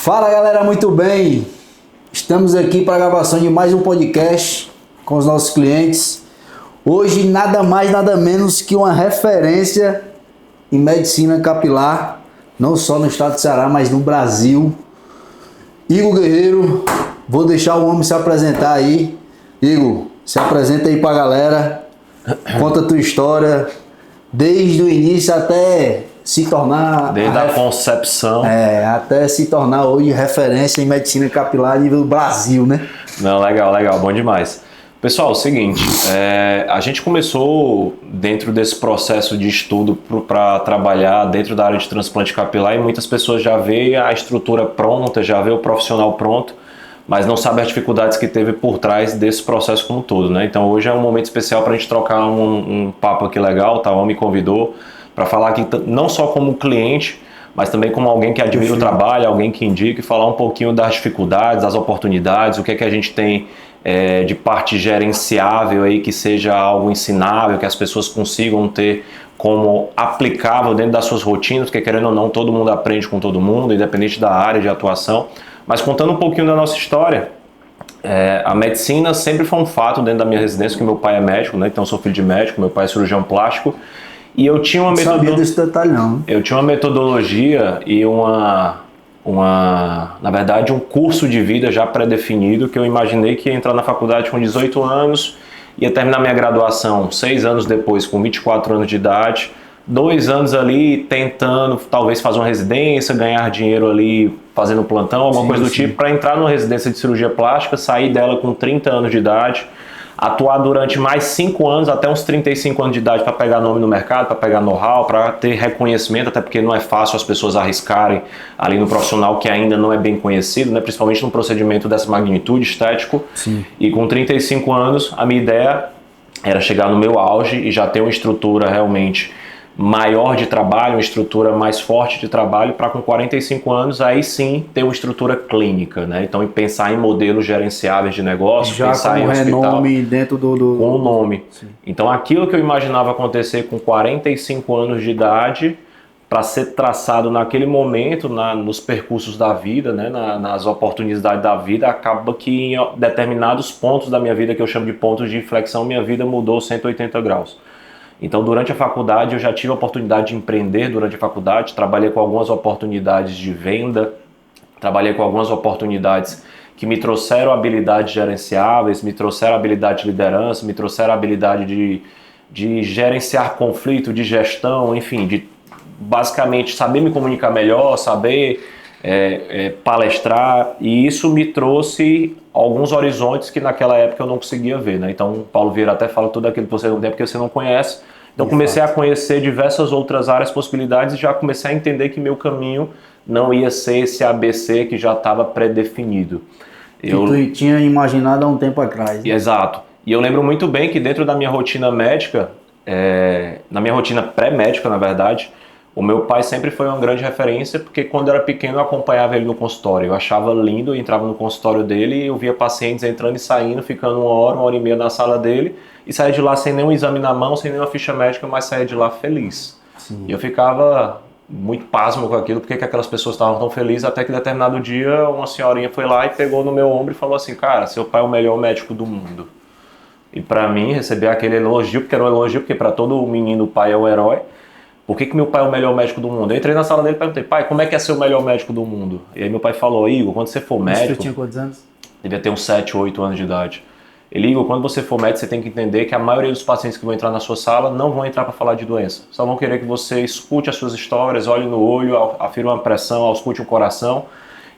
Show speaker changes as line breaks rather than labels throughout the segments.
Fala galera, muito bem? Estamos aqui para a gravação de mais um podcast com os nossos clientes. Hoje nada mais, nada menos que uma referência em medicina capilar, não só no estado de Ceará, mas no Brasil. Igor Guerreiro, vou deixar o homem se apresentar aí. Igor, se apresenta aí para a galera, conta a tua história, desde o início até se tornar...
Desde a concepção.
Até se tornar hoje referência em medicina capilar a nível Brasil, né?
Não, legal, bom demais. Pessoal, é o seguinte, a gente começou dentro desse processo de estudo para trabalhar dentro da área de transplante capilar e muitas pessoas já veem a estrutura pronta, já vê o profissional pronto, mas não sabe as dificuldades que teve por trás desse processo como todo, né? Então hoje é um momento especial para a gente trocar um papo aqui legal, tá? O me convidou para falar aqui não só como cliente, mas também como alguém que admira o trabalho, alguém que indica e falar um pouquinho das dificuldades, das oportunidades, o que é que a gente tem de parte gerenciável aí, que seja algo ensinável, que as pessoas consigam ter como aplicável dentro das suas rotinas, porque querendo ou não, todo mundo aprende com todo mundo, independente da área de atuação. Mas contando um pouquinho da nossa história, a medicina sempre foi um fato dentro da minha residência, que meu pai é médico, né? Então eu sou filho de médico, meu pai é cirurgião plástico, e eu tinha uma
sabia desse detalhe não.
Eu tinha uma metodologia e na verdade um curso de vida já pré-definido, que eu imaginei que ia entrar na faculdade com 18 anos, ia terminar minha graduação 6 anos depois, com 24 anos de idade, 2 anos ali tentando talvez fazer uma residência, ganhar dinheiro ali fazendo plantão, alguma coisa do tipo, para entrar numa residência de cirurgia plástica, sair dela com 30 anos de idade, atuar durante mais 5 anos, até uns 35 anos de idade, para pegar nome no mercado, para pegar know-how, para ter reconhecimento, até porque não é fácil as pessoas arriscarem ali no profissional que ainda não é bem conhecido, né? Principalmente num procedimento dessa magnitude estético.
Sim.
E com 35 anos, a minha ideia era chegar no meu auge e já ter uma estrutura realmente maior de trabalho, uma estrutura mais forte de trabalho, para com 45 anos aí sim ter uma estrutura clínica, né? Então pensar em modelos gerenciáveis de negócio,
já
pensar
com
em hospital,
renome dentro do...
com o nome.
Sim.
Então aquilo que eu imaginava acontecer com 45 anos de idade, para ser traçado naquele momento, nos percursos da vida, né? Nas oportunidades da vida, acaba que em determinados pontos da minha vida, que eu chamo de pontos de inflexão, minha vida mudou 180 graus. Então, durante a faculdade, eu já tive a oportunidade de empreender durante a faculdade, trabalhei com algumas oportunidades de venda, trabalhei com algumas oportunidades que me trouxeram habilidades gerenciáveis, me trouxeram habilidade de liderança, me trouxeram habilidade de gerenciar conflito, de gestão, enfim, de basicamente saber me comunicar melhor, saber palestrar, e isso me trouxe alguns horizontes que naquela época eu não conseguia ver, né? Então o Paulo Vieira até fala tudo aquilo que você não tem porque você não conhece. Então comecei a conhecer diversas outras áreas, possibilidades, e já comecei a entender que meu caminho não ia ser esse ABC que já estava pré-definido.
Tu tinha imaginado há um tempo atrás. Né?
Exato. E eu lembro muito bem que dentro da minha rotina médica, na minha rotina pré-médica, na verdade, o meu pai sempre foi uma grande referência, porque quando eu era pequeno eu acompanhava ele no consultório. Eu achava lindo, eu entrava no consultório dele e eu via pacientes entrando e saindo, ficando 1 hora e meia na sala dele, e saía de lá sem nenhum exame na mão, sem nenhuma ficha médica, mas saía de lá feliz. Sim. E eu ficava muito pasmo com aquilo, porque que aquelas pessoas estavam tão felizes, até que determinado dia uma senhorinha foi lá e pegou no meu ombro e falou assim: cara, seu pai é o melhor médico do mundo. E pra mim, receber aquele elogio, porque era um elogio, porque pra todo menino o pai é o herói. Por que meu pai é o melhor médico do mundo? Eu entrei na sala dele e perguntei: pai, como é que é ser o melhor médico do mundo? E aí meu pai falou: Igor, quando você for médico...
Você tinha quantos anos?
Devia ter uns 7, 8 anos de idade. Ele: Igor, quando você for médico, você tem que entender que a maioria dos pacientes que vão entrar na sua sala não vão entrar para falar de doença. Só vão querer que você escute as suas histórias, olhe no olho, afirme uma pressão, auscute o coração.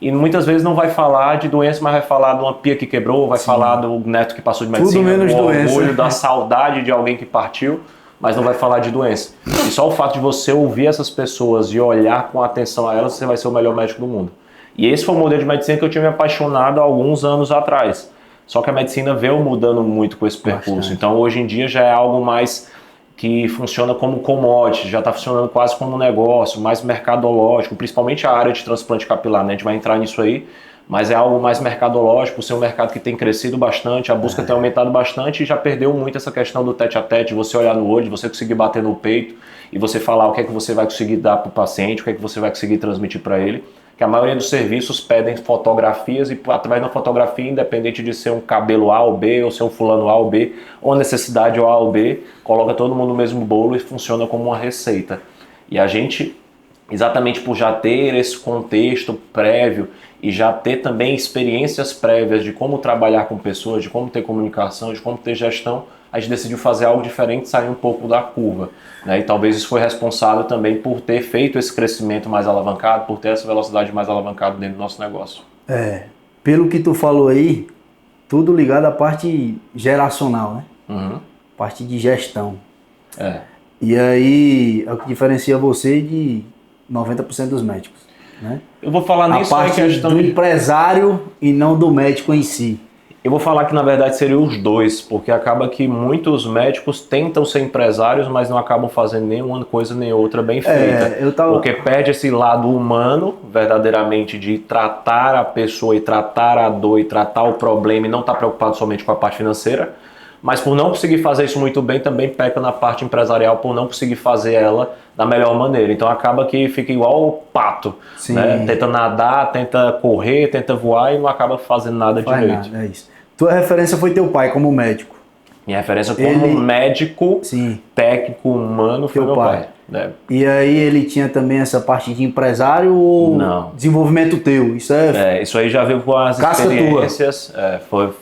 E muitas vezes não vai falar de doença, mas vai falar de uma pia que quebrou, vai falar do neto que passou de medicina,
tudo menos
do
doença.
orgulho, da saudade de alguém que partiu, mas não vai falar de doença. E só o fato de você ouvir essas pessoas e olhar com atenção a elas, você vai ser o melhor médico do mundo. E esse foi o modelo de medicina que eu tinha me apaixonado há alguns anos atrás. Só que a medicina veio mudando muito com esse percurso.
Bastante.
Então hoje em dia já é algo mais que funciona como commodity, já está funcionando quase como um negócio, mais mercadológico, principalmente a área de transplante capilar, né? A gente vai entrar nisso aí, mas é algo mais mercadológico, por ser um mercado que tem crescido bastante, a busca tem aumentado bastante e já perdeu muito essa questão do tete a tete, você olhar no olho, você conseguir bater no peito e você falar o que é que você vai conseguir dar para o paciente, o que é que você vai conseguir transmitir para ele. Que que a maioria dos serviços pedem fotografias e através da fotografia, independente de ser um cabelo A ou B, ou ser um fulano A ou B, ou a necessidade A ou B, coloca todo mundo no mesmo bolo e funciona como uma receita. E a gente, exatamente por já ter esse contexto prévio e já ter também experiências prévias de como trabalhar com pessoas, de como ter comunicação, de como ter gestão, a gente decidiu fazer algo diferente, sair um pouco da curva, né? E talvez isso foi responsável também por ter feito esse crescimento mais alavancado, por ter essa velocidade mais alavancada dentro do nosso negócio.
Pelo que tu falou aí, tudo ligado à parte geracional, né?
Uhum.
Parte de gestão. E aí, é o que diferencia você de 90% dos médicos, né?
Eu vou falar
a
nisso aí,
parte
questão
do
de...
empresário e não do médico em si.
Eu vou falar que na verdade seriam os dois, porque acaba que muitos médicos tentam ser empresários, mas não acabam fazendo nenhuma coisa nem outra bem feita. Porque perde esse lado humano, verdadeiramente, de tratar a pessoa e tratar a dor e tratar o problema e não estar preocupado somente com a parte financeira. Mas por não conseguir fazer isso muito bem, também peca na parte empresarial por não conseguir fazer ela da melhor maneira. Então acaba que fica igual o pato, né? Tenta nadar, tenta correr, tenta voar e não acaba fazendo nada direito.
Nada, é isso. Tua referência foi teu pai como médico.
Minha referência como médico, técnico humano foi meu pai. Né?
E aí ele tinha também essa parte de empresário ou desenvolvimento teu? Isso
isso aí já veio com as experiências,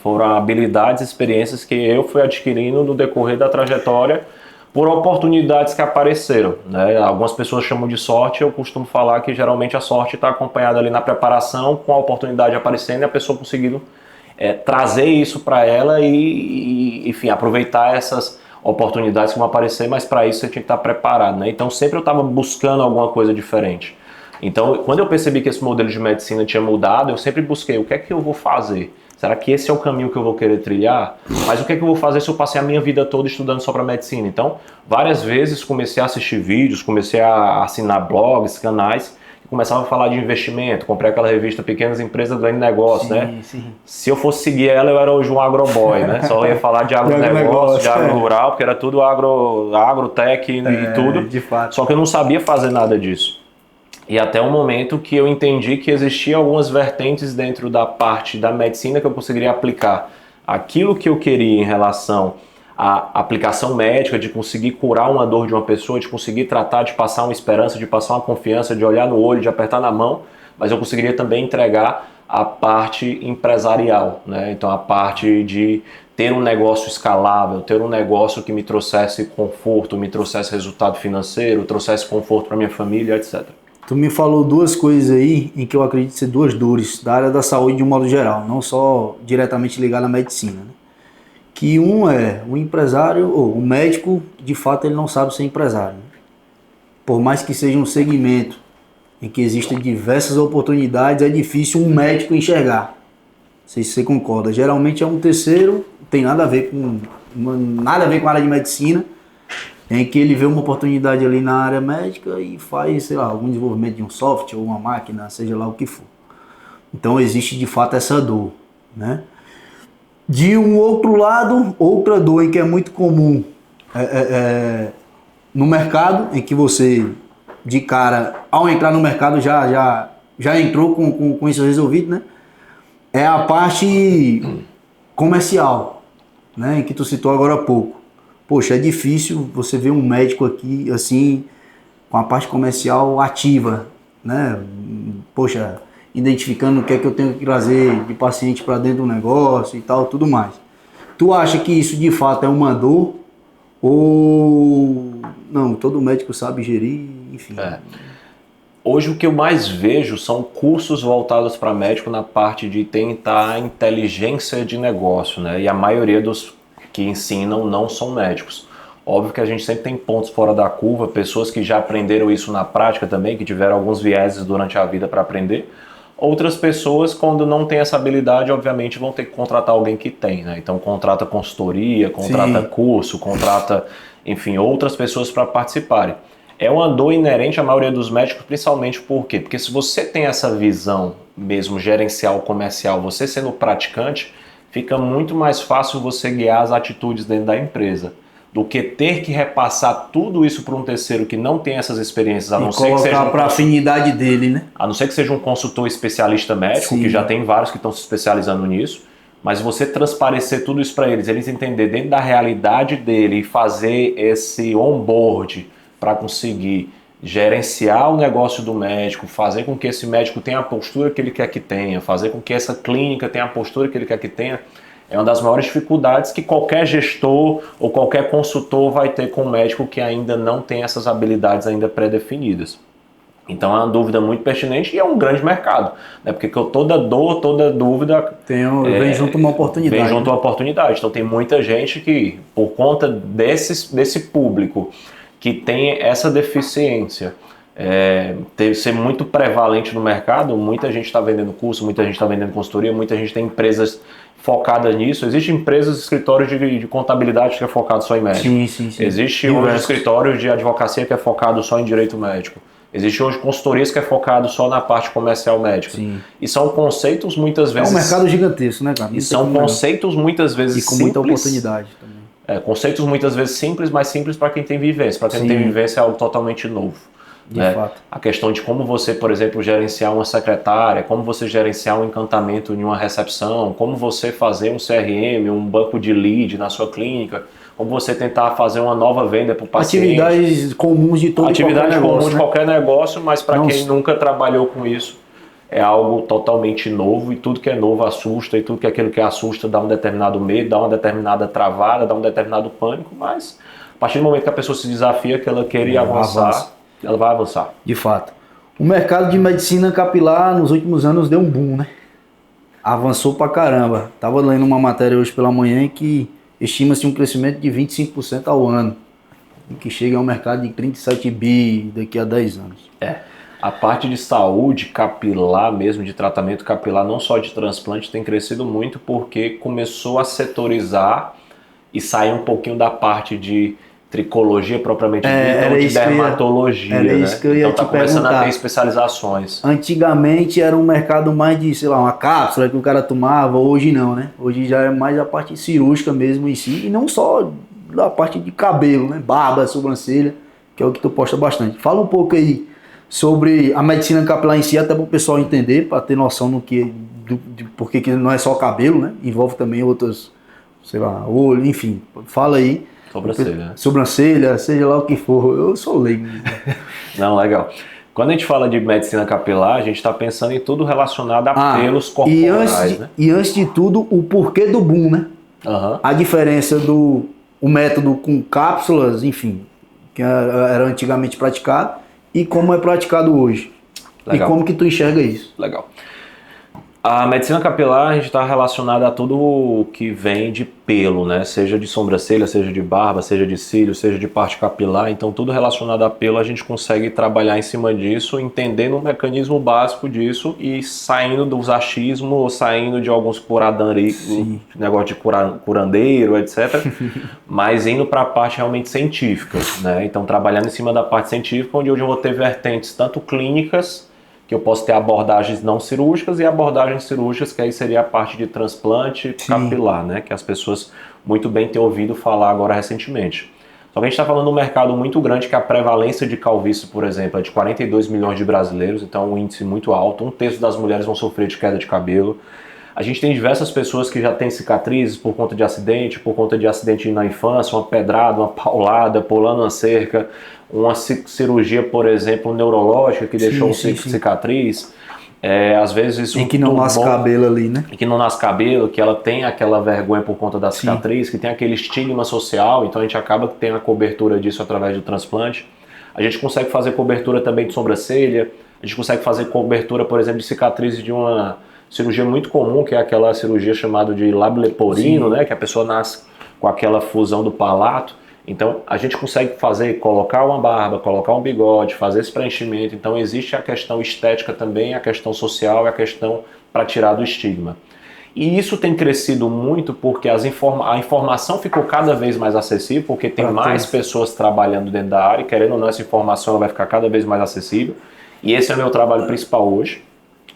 foram habilidades, experiências que eu fui adquirindo no decorrer da trajetória por oportunidades que apareceram. Né? Algumas pessoas chamam de sorte, eu costumo falar que geralmente a sorte está acompanhada ali na preparação, com a oportunidade aparecendo e a pessoa conseguindo trazer isso para ela e, enfim, aproveitar essas oportunidades que vão aparecer, mas para isso você tinha que estar preparado, né? Então sempre eu estava buscando alguma coisa diferente. Então quando eu percebi que esse modelo de medicina tinha mudado, eu sempre busquei o que é que eu vou fazer? Será que esse é o caminho que eu vou querer trilhar? Mas o que é que eu vou fazer se eu passei a minha vida toda estudando só para medicina? Então várias vezes comecei a assistir vídeos, comecei a assinar blogs, canais, começava a falar de investimento, comprei aquela revista Pequenas Empresas do Negócio, né? Se eu fosse seguir ela, eu era hoje um agroboy, né? Só ia falar de agronegócio, de agro rural, porque era tudo agrotech e tudo.
De fato.
Só que eu não sabia fazer nada disso. E até o momento que eu entendi que existiam algumas vertentes dentro da parte da medicina que eu conseguiria aplicar aquilo que eu queria em relação a aplicação médica, de conseguir curar uma dor de uma pessoa, de conseguir tratar, de passar uma esperança, de passar uma confiança, de olhar no olho, de apertar na mão, mas eu conseguiria também entregar a parte empresarial, né? Então a parte de ter um negócio escalável, ter um negócio que me trouxesse conforto, me trouxesse resultado financeiro, trouxesse conforto para minha família, etc.
Tu me falou duas coisas aí em que eu acredito ser duas dores da área da saúde de um modo geral, não só diretamente ligado à medicina, né? Que um é o empresário, ou o médico, de fato ele não sabe ser empresário. Né? Por mais que seja um segmento em que existem diversas oportunidades, é difícil um médico enxergar. Não sei se você concorda. Geralmente é um terceiro, não tem nada a ver com a área de medicina, em que ele vê uma oportunidade ali na área médica e faz, sei lá, algum desenvolvimento de um software ou uma máquina, seja lá o que for. Então existe de fato essa dor, né? De um outro lado, outra dor em que é muito comum no mercado, em que você, de cara, ao entrar no mercado, já entrou com isso resolvido, né? É a parte comercial, né? Em que tu citou agora há pouco. Poxa, é difícil você ver um médico aqui, assim, com a parte comercial ativa, né? Poxa, identificando o que é que eu tenho que trazer de paciente para dentro do negócio e tal, tudo mais. Tu acha que isso de fato é uma dor? Ou não, todo médico sabe gerir, enfim.
Hoje o que eu mais vejo são cursos voltados para médico na parte de tentar inteligência de negócio, né? E a maioria dos que ensinam não são médicos. Óbvio que a gente sempre tem pontos fora da curva, pessoas que já aprenderam isso na prática também, que tiveram alguns vieses durante a vida para aprender. Outras pessoas, quando não tem essa habilidade, obviamente vão ter que contratar alguém que tem, né? Então contrata consultoria, contrata curso, contrata, enfim, outras pessoas para participarem. É uma dor inerente à maioria dos médicos, principalmente por quê? Porque se você tem essa visão mesmo gerencial, comercial, você sendo praticante, fica muito mais fácil você guiar as atitudes dentro da empresa. do que ter que repassar tudo isso para um terceiro que não tem essas experiências, a não
E
ser que seja
colocar para a afinidade dele, né?
a não ser que seja um consultor especialista médico,
Sim.
que já tem vários que estão se especializando nisso, mas você transparecer tudo isso para eles entender dentro da realidade dele e fazer esse onboard para conseguir gerenciar o negócio do médico, fazer com que esse médico tenha a postura que ele quer que tenha, fazer com que essa clínica tenha a postura que ele quer que tenha, é uma das maiores dificuldades que qualquer gestor ou qualquer consultor vai ter com um médico que ainda não tem essas habilidades ainda pré-definidas. Então é uma dúvida muito pertinente e é um grande mercado, né? Porque toda dor, toda dúvida
Vem junto uma oportunidade.
Vem junto uma oportunidade. Então tem muita gente que, por conta desse público que tem essa deficiência, ser muito prevalente no mercado, muita gente está vendendo curso, muita gente está vendendo consultoria, muita gente tem empresas focadas nisso. Existem empresas, escritórios de contabilidade que é focado só em médico.
Sim.
Existe hoje escritórios de advocacia que é focado só em direito médico. Existe hoje consultorias que é focado só na parte comercial médica.
Sim.
E são conceitos muitas vezes...
É um mercado gigantesco, né, cara?
E são conceitos muitas vezes
simples. E com muita oportunidade também.
Conceitos muitas vezes simples, mas simples para quem tem vivência. Para quem não tem vivência é algo totalmente novo.
De fato.
A questão de como você, por exemplo, gerenciar uma secretária, como você gerenciar um encantamento em uma recepção, como você fazer um CRM, um banco de lead na sua clínica, como você tentar fazer uma nova venda para o paciente.
Atividades comuns de todo
Atividade
qualquer
comum
negócio,
de
né?
qualquer negócio, mas para quem nunca trabalhou com isso, é algo totalmente novo, e tudo que é novo assusta, e tudo que é aquilo que assusta dá um determinado medo, dá uma determinada travada, dá um determinado pânico, mas a partir do momento que a pessoa se desafia, que ela quer ir avançar, ela vai avançar.
De fato. O mercado de medicina capilar nos últimos anos deu um boom, né? Avançou pra caramba. Tava lendo uma matéria hoje pela manhã que estima-se um crescimento de 25% ao ano, que chega a um mercado de 37 bi daqui a 10 anos.
A parte de saúde capilar mesmo, de tratamento capilar, não só de transplante, tem crescido muito porque começou a setorizar e sair um pouquinho da parte de tricologia propriamente dita, ou de dermatologia,
era isso que eu ia
então tá
te
começando
perguntar.
a ter especializações.
Antigamente era um mercado mais de, sei lá, uma cápsula que o cara tomava, hoje não, né? Hoje já é mais a parte cirúrgica mesmo em si, e não só da parte de cabelo, né? Barba, sobrancelha, que é o que tu posta bastante. Fala um pouco aí sobre a medicina capilar em si, até para o pessoal entender, para ter noção de por que não é só cabelo, né? Envolve também outras, sei lá, olho, enfim. Fala aí. Sobrancelha, seja lá o que for. Eu sou leigo.
Não, legal. Quando a gente fala de medicina capilar, a gente está pensando em tudo relacionado a pelos corporais, né?
E antes de tudo, o porquê do boom, né? A diferença do método com cápsulas, enfim, que era antigamente praticado, e como é praticado hoje. Legal. E como que tu enxerga isso?
Legal. A medicina capilar, a gente está relacionada a tudo que vem de pelo, né? Seja de sobrancelha, seja de barba, seja de cílio, seja de parte capilar. Então, tudo relacionado a pelo, a gente consegue trabalhar em cima disso, entendendo o mecanismo básico disso e saindo dos achismos, ou saindo de alguns negócio de curandeiro, etc. Mas indo para a parte realmente científica, né? Então, trabalhando em cima da parte científica, onde hoje eu vou ter vertentes tanto clínicas, que eu posso ter abordagens não cirúrgicas e abordagens cirúrgicas, que aí seria a parte de transplante capilar, né? Que as pessoas muito bem têm ouvido falar agora recentemente. Só que a gente está falando de um mercado muito grande, que a prevalência de calvície, por exemplo, é de 42 milhões de brasileiros, então é um índice muito alto. 1/3 das mulheres vão sofrer de queda de cabelo. A gente tem diversas pessoas que já têm cicatrizes por conta de acidente na infância, uma pedrada, uma paulada, pulando uma cerca, uma cirurgia, por exemplo, neurológica que deixou cicatriz. Às vezes
e que não nasce cabelo ali, né?
E que não nasce cabelo, que ela tem aquela vergonha por conta da cicatriz, que tem aquele estigma social, então a gente acaba que tem a cobertura disso através do transplante. A gente consegue fazer cobertura também de sobrancelha, a gente consegue fazer cobertura, por exemplo, de cicatrizes de uma cirurgia muito comum, que é aquela cirurgia chamada de lábio leporino, né? Que a pessoa nasce com aquela fusão do palato. Então, a gente consegue colocar uma barba, colocar um bigode, fazer esse preenchimento. Então, existe a questão estética também, a questão social e a questão para tirar do estigma. E isso tem crescido muito porque a informação ficou cada vez mais acessível, porque tem mais pessoas trabalhando dentro da área, e querendo ou não, essa informação vai ficar cada vez mais acessível. E esse é o meu trabalho principal hoje.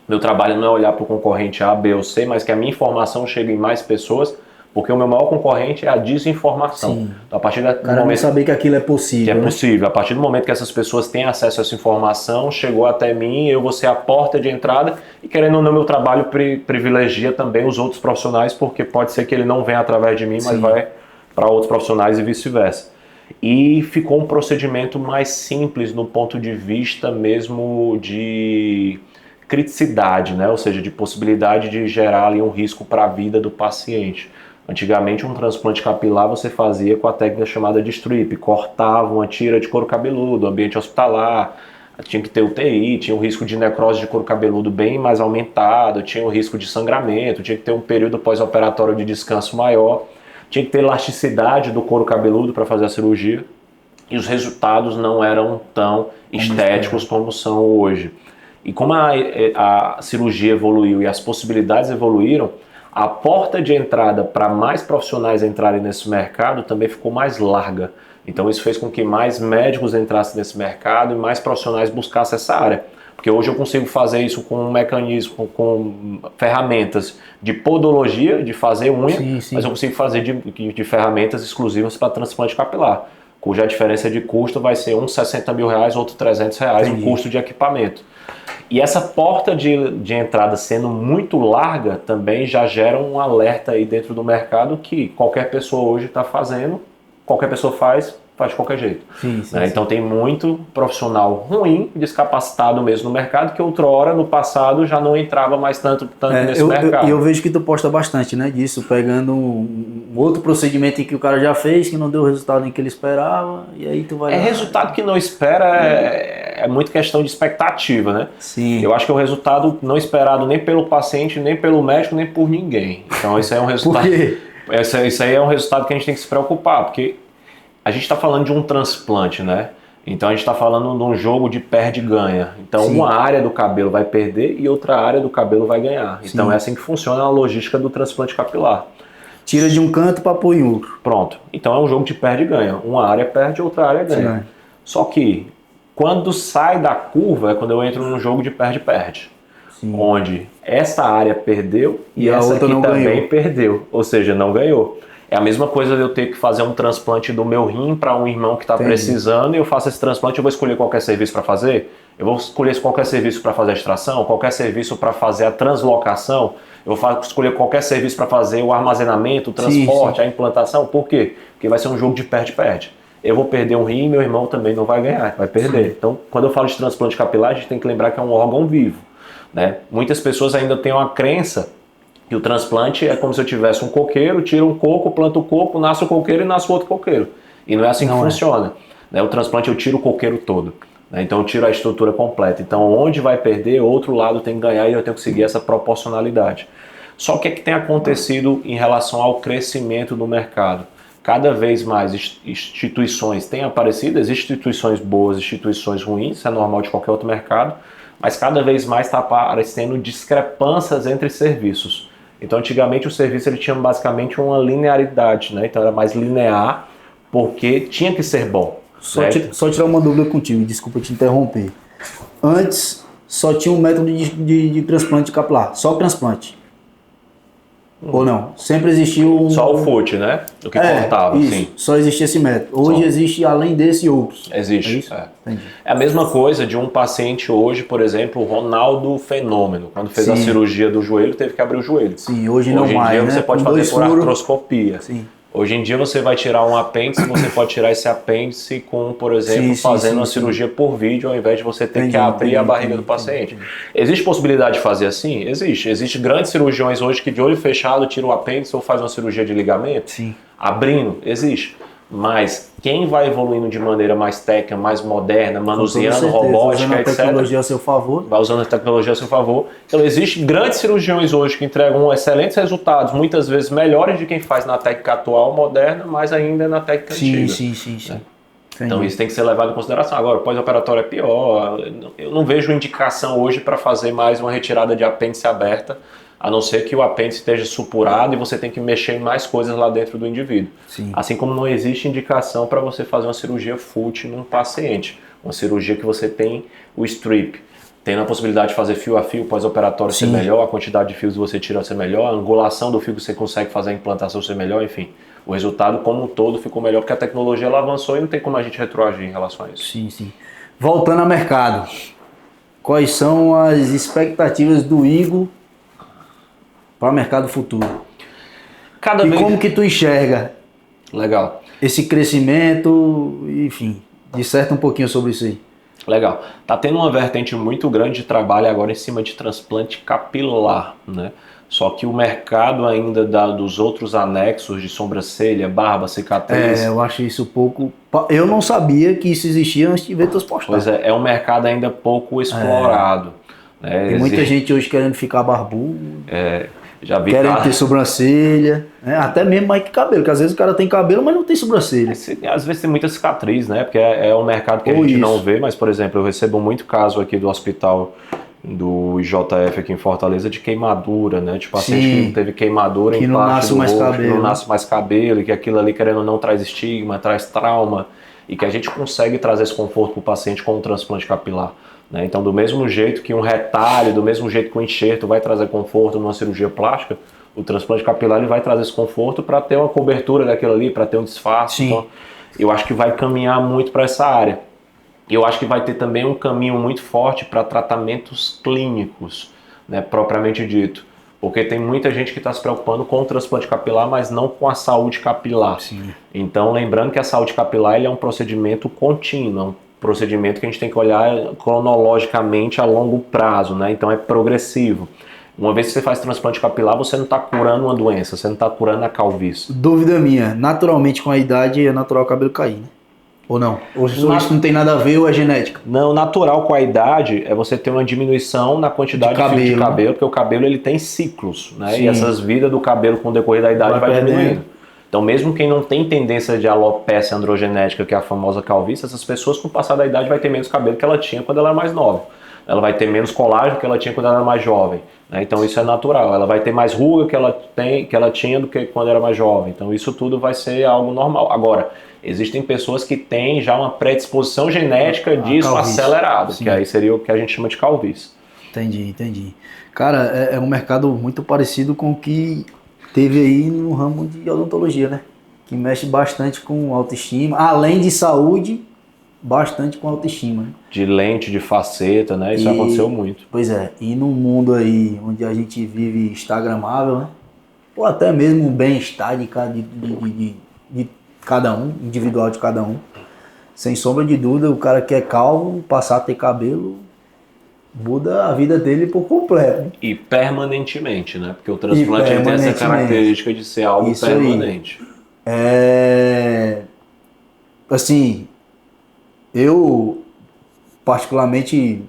Meu trabalho não é olhar para o concorrente A, B ou C, mas que a minha informação chegue em mais pessoas, Porque o meu maior concorrente é a desinformação.
Sim.
Então, a partir do
O cara não
momento
saber que aquilo é possível.
que é
né?
possível, a partir do momento que essas pessoas têm acesso a essa informação, chegou até mim, eu vou ser a porta de entrada e, querendo ou não, meu trabalho privilegia também os outros profissionais, porque pode ser que ele não venha através de mim, mas
Sim.
vai para outros profissionais e vice-versa. E ficou um procedimento mais simples no ponto de vista mesmo de criticidade, né? Ou seja, de possibilidade de gerar ali um risco para a vida do paciente. Antigamente, um transplante capilar você fazia com a técnica chamada de strip, cortava uma tira de couro cabeludo, ambiente hospitalar, tinha que ter UTI, tinha o risco de necrose de couro cabeludo bem mais aumentado, tinha o risco de sangramento, tinha que ter um período pós-operatório de descanso maior, tinha que ter elasticidade do couro cabeludo para fazer a cirurgia, e os resultados não eram tão estéticos como são hoje. E como a cirurgia evoluiu e as possibilidades evoluíram, a porta de entrada para mais profissionais entrarem nesse mercado também ficou mais larga. Então isso fez com que mais médicos entrassem nesse mercado e mais profissionais buscassem essa área. Porque hoje eu consigo fazer isso com um mecanismo, com ferramentas de podologia, de fazer unha,
Sim.
mas eu consigo fazer de ferramentas exclusivas para transplante capilar, cuja diferença de custo vai ser uns 60 mil reais, outro 300 reais, o custo de equipamento. E essa porta de entrada sendo muito larga também já gera um alerta aí dentro do mercado que qualquer pessoa hoje está fazendo, qualquer pessoa faz de qualquer jeito.
Sim.
Então tem muito profissional ruim, descapacitado mesmo no mercado, que outrora, no passado, já não entrava mais tanto nesse mercado.
E eu vejo que tu posta bastante, né, disso, pegando um outro procedimento em que o cara já fez, que não deu o resultado em que ele esperava, e aí tu vai lá.
Resultado que não espera é muito questão de expectativa, né?
Sim.
Eu acho que é um resultado não esperado nem pelo paciente, nem pelo médico, nem por ninguém. Então isso aí é um resultado...
Por quê?
Isso aí é um resultado que a gente tem que se preocupar, porque a gente está falando de um transplante, né? Então a gente está falando de um jogo de perde e ganha. Então
Sim.
uma área do cabelo vai perder e outra área do cabelo vai ganhar.
Sim.
Então é assim que funciona a logística do transplante capilar.
Tira de um canto para pôr em outro.
Pronto. Então é um jogo de perde e ganha. Uma área perde, outra área ganha.
Sim.
Só que quando sai da curva é quando eu entro num jogo de perde-perde. Onde essa área perdeu e
a
essa
outra
aqui
não
também
ganhou.
Perdeu. Ou seja, não ganhou. É a mesma coisa de eu ter que fazer um transplante do meu rim para um irmão que está precisando e eu faço esse transplante, eu vou escolher qualquer serviço para fazer? Eu vou escolher qualquer serviço para fazer a extração, qualquer serviço para fazer a translocação, eu vou escolher qualquer serviço para fazer o armazenamento, o transporte, a implantação. Por quê? Porque vai ser um jogo de perde-perde. Eu vou perder um rim e meu irmão também não vai ganhar, vai perder. Sim. Então, quando eu falo de transplante capilar, a gente tem que lembrar que é um órgão vivo, né? Muitas pessoas ainda têm uma crença que o transplante é como se eu tivesse um coqueiro, tiro um coco, planto o coco, nasce o coqueiro e nasce o outro coqueiro. E não é assim que funciona. Né? O transplante eu tiro o coqueiro todo. Né? Então eu tiro a estrutura completa. Então onde vai perder, outro lado tem que ganhar e eu tenho que seguir essa proporcionalidade. Só que o que tem acontecido em relação ao crescimento do mercado? Cada vez mais instituições têm aparecido, existem instituições boas, instituições ruins, isso é normal de qualquer outro mercado, mas cada vez mais está aparecendo discrepâncias entre serviços. Então, antigamente, o serviço ele tinha basicamente uma linearidade, né? Então, era mais linear, porque tinha que ser bom.
Só tirar uma dúvida contigo, desculpa te interromper. Antes, só tinha um método de transplante capilar, só transplante. Ou não? Sempre existiu
Só o FUT, né? O que cortava,
isso,
sim.
Só existia esse método. Hoje existe, além desse, outros.
Existe.
Entendi.
É a mesma coisa de um paciente hoje, por exemplo, o Ronaldo Fenômeno. Quando fez a cirurgia do joelho, teve que abrir o joelho.
Sim, hoje não mais,
em dia
né?
você pode fazer por artroscopia.
Sim.
Hoje em dia você vai tirar um apêndice, você pode tirar esse apêndice com, por exemplo, fazendo uma cirurgia por vídeo, ao invés de você ter que abrir a barriga do paciente. Existe possibilidade de fazer assim? Existe. Existem grandes cirurgiões hoje que de olho fechado tiram o apêndice ou faz uma cirurgia de ligamento.
Sim.
Abrindo, existe. Mas quem vai evoluindo de maneira mais técnica, mais moderna, manuseando robótica,
usando a
etc.
tecnologia a seu favor.
Vai usando a tecnologia a seu favor. Então existem grandes cirurgiões hoje que entregam excelentes resultados, muitas vezes melhores de quem faz na técnica atual, moderna, mas ainda na técnica antiga.
Sim.
Né? Então isso tem que ser levado em consideração. Agora, o pós-operatório é pior. Eu não vejo indicação hoje para fazer mais uma retirada de apêndice aberta, a não ser que o apêndice esteja supurado e você tem que mexer em mais coisas lá dentro do indivíduo.
Sim.
Assim como não existe indicação para você fazer uma cirurgia FUT num paciente, uma cirurgia que você tem o strip. tendo a possibilidade de fazer fio a fio pós-operatório ser melhor, a quantidade de fios que você tira ser melhor, a angulação do fio que você consegue fazer a implantação ser melhor, enfim. O resultado como um todo ficou melhor porque a tecnologia ela avançou e não tem como a gente retroagir em relação a isso.
Sim, sim. Voltando ao mercado, quais são as expectativas do Igor para o mercado futuro? Como que tu enxerga
Legal.
esse crescimento, enfim, disserta um pouquinho sobre isso aí.
Legal. Tá tendo uma vertente muito grande de trabalho agora em cima de transplante capilar, né? Só que o mercado ainda dos outros anexos de sobrancelha, barba, cicatriz...
eu acho isso pouco... Eu não sabia que isso existia antes de ver teus postagens.
Pois é um mercado ainda pouco explorado. Né?
Tem muita gente hoje querendo ficar barbudo,
já vi
querendo ter sobrancelha, né? Até mesmo mais que cabelo, que às vezes o cara tem cabelo, mas não tem sobrancelha.
Às vezes tem muita cicatriz, né? Porque é um mercado que a gente não vê, mas, por exemplo, eu recebo muito caso aqui do hospital do IJF aqui em Fortaleza de queimadura, né? De paciente que não teve queimadura em parte do rosto, que não nasce mais cabelo, e que aquilo ali, querendo ou não, traz estigma, traz trauma, e que a gente consegue trazer esse conforto para o paciente com o transplante capilar. Né? Então, do mesmo jeito que um retalho, do mesmo jeito que um enxerto vai trazer conforto numa cirurgia plástica, o transplante capilar ele vai trazer esse conforto para ter uma cobertura daquilo ali, para ter um disfarce. Então, eu acho que vai caminhar muito para essa área. Eu acho que vai ter também um caminho muito forte para tratamentos clínicos, né, propriamente dito. Porque tem muita gente que está se preocupando com o transplante capilar, mas não com a saúde capilar.
Sim.
Então, lembrando que a saúde capilar ele é um procedimento contínuo, é um procedimento que a gente tem que olhar cronologicamente a longo prazo, né? Então é progressivo. Uma vez que você faz transplante capilar, você não está curando uma doença, você não está curando a calvície.
Dúvida minha, naturalmente com a idade é natural o cabelo cair, né? Ou não? Ou isso não tem nada a ver ou é genética?
Não, natural com a idade é você ter uma diminuição na quantidade de fio de cabelo, porque o cabelo ele tem ciclos, né? Sim. E essas vidas do cabelo com o decorrer da idade vai diminuindo. Então, mesmo quem não tem tendência de alopecia androgenética, que é a famosa calvície, essas pessoas com o passar da idade vai ter menos cabelo que ela tinha quando ela era mais nova. Ela vai ter menos colágeno que ela tinha quando ela era mais jovem. Né? Então, isso é natural. Ela vai ter mais ruga que ela tinha do que quando era mais jovem. Então, isso tudo vai ser algo normal. Agora, existem pessoas que têm já uma predisposição genética disso acelerado, que aí seria o que a gente chama de calvície.
Entendi. Cara, é um mercado muito parecido com o que teve aí no ramo de odontologia, né? Que mexe bastante com autoestima, além de saúde, bastante com autoestima. Né?
De lente, de faceta, né? Isso aconteceu muito.
Pois é, e num mundo aí onde a gente vive instagramável, né? Ou até mesmo o bem-estar de cada um, individual de cada um. Sem sombra de dúvida, o cara que é calvo, passar a ter cabelo, muda a vida dele por completo.
E permanentemente, né? Porque o transplante tem essa característica de ser algo isso permanente.
Assim, eu particularmente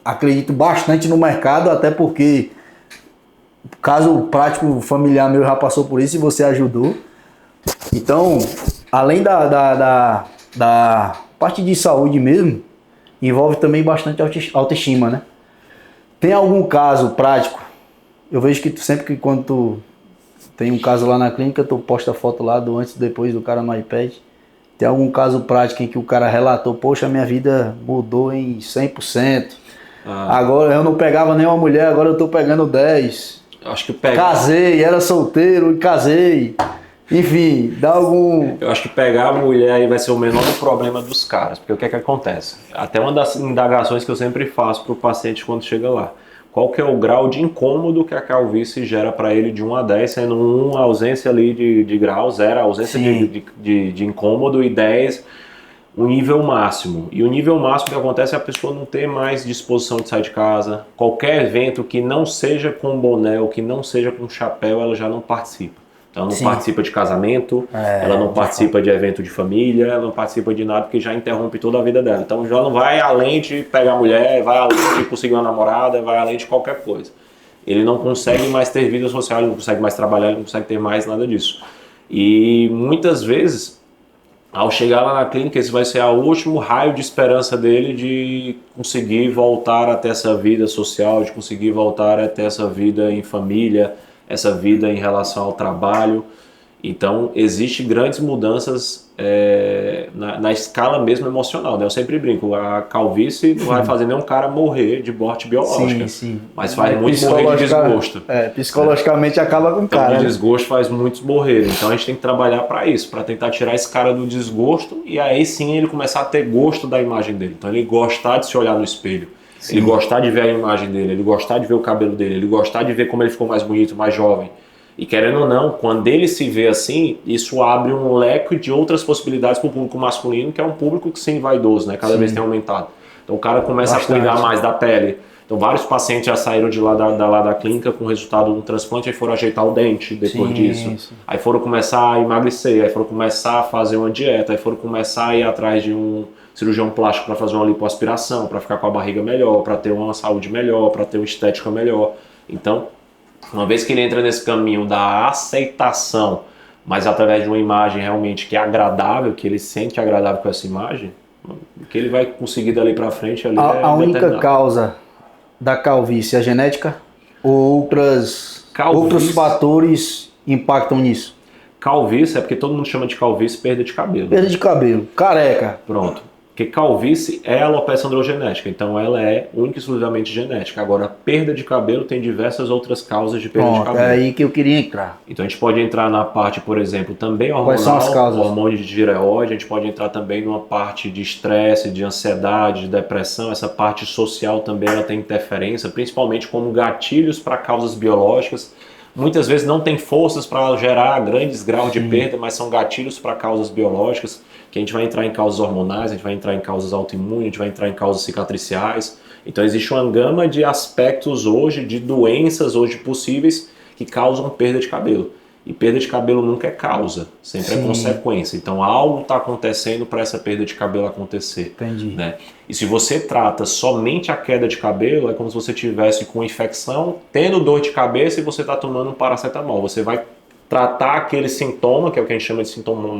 acredito bastante no mercado, até porque caso prático familiar meu já passou por isso e você ajudou. Então, além da parte de saúde mesmo, envolve também bastante autoestima, né? Tem algum caso prático? Eu vejo que quando tu tem um caso lá na clínica, tu posta foto lá do antes e depois do cara no iPad. Tem algum caso prático em que o cara relatou, poxa, minha vida mudou em 100%. Agora eu não pegava nenhuma mulher, agora eu tô pegando 10.
Acho que
Casei, era solteiro e casei. Enfim, dá algum...
Eu acho que pegar a mulher aí vai ser o menor problema dos caras, porque o que é que acontece? Até uma das indagações que eu sempre faço para o paciente quando chega lá. Qual que é o grau de incômodo que a calvície gera para ele de 1 a 10, sendo 1 a ausência ali de grau, 0 a ausência de incômodo e 10 o nível máximo. E o nível máximo que acontece é a pessoa não ter mais disposição de sair de casa. Qualquer evento que não seja com boné ou que não seja com chapéu, ela já não participa. Ela não participa de casamento, ela não participa de evento de família, ela não participa de nada porque já interrompe toda a vida dela. Então já não vai além de pegar mulher, vai além de conseguir uma namorada, vai além de qualquer coisa. Ele não consegue mais ter vida social, ele não consegue mais trabalhar, ele não consegue ter mais nada disso. E muitas vezes, ao chegar lá na clínica, esse vai ser o último raio de esperança dele de conseguir voltar até essa vida social, de conseguir voltar até essa vida em família, essa vida em relação ao trabalho. Então, existe grandes mudanças na escala mesmo emocional, né? Eu sempre brinco, a calvície não vai fazer nenhum cara morrer de morte biológica,
Sim.
mas faz muitos morrer de desgosto.
Psicologicamente acaba com o
Então,
cara.
de desgosto faz muitos morrerem. Então, a gente tem que trabalhar para isso, para tentar tirar esse cara do desgosto e aí sim ele começar a ter gosto da imagem dele. Então, ele gostar de se olhar no espelho, ele gostar de ver a imagem dele, ele gostar de ver o cabelo dele, ele gostar de ver como ele ficou mais bonito, mais jovem. E querendo ou não, quando ele se vê assim, isso abre um leque de outras possibilidades para o público masculino, que é um público que sim vaidoso, né? Cada vez tem aumentado. Então o cara começa a cuidar mais da pele. Então vários pacientes já saíram de lá da clínica com o resultado de um transplante e foram ajeitar o dente depois disso. Sim. Aí foram começar a emagrecer, aí foram começar a fazer uma dieta, aí foram começar a ir atrás de um cirurgião plástico para fazer uma lipoaspiração, para ficar com a barriga melhor, para ter uma saúde melhor, para ter uma estética melhor. Então, uma vez que ele entra nesse caminho da aceitação, mas através de uma imagem realmente que é agradável, que ele sente agradável com essa imagem, o que ele vai conseguir dali para frente ali
a única causa da calvície é a genética ou outros fatores impactam nisso?
Calvície é porque todo mundo chama de calvície perda de cabelo.
Perda de cabelo, careca.
Pronto. Porque calvície é alopecia androgenética, então ela é única e exclusivamente genética. Agora, a perda de cabelo tem diversas outras causas de perda de cabelo.
É aí que eu queria entrar.
Então a gente pode entrar na parte, por exemplo, também hormonal,
quais são as causas?
Hormônio de tireoide, a gente pode entrar também numa parte de estresse, de ansiedade, de depressão. Essa parte social também ela tem interferência, principalmente como gatilhos para causas biológicas. Muitas vezes não tem forças para gerar grandes graus de perda, mas são gatilhos para causas biológicas, que a gente vai entrar em causas hormonais, a gente vai entrar em causas autoimunes, a gente vai entrar em causas cicatriciais. Então existe uma gama de aspectos hoje, de doenças hoje possíveis que causam perda de cabelo. E perda de cabelo nunca é causa, sempre é consequência. Então algo está acontecendo para essa perda de cabelo acontecer.
Entendi.
Né? E se você trata somente a queda de cabelo, é como se você tivesse com infecção, tendo dor de cabeça e você está tomando um paracetamol. Você vai tratar aquele sintoma, que é o que a gente chama de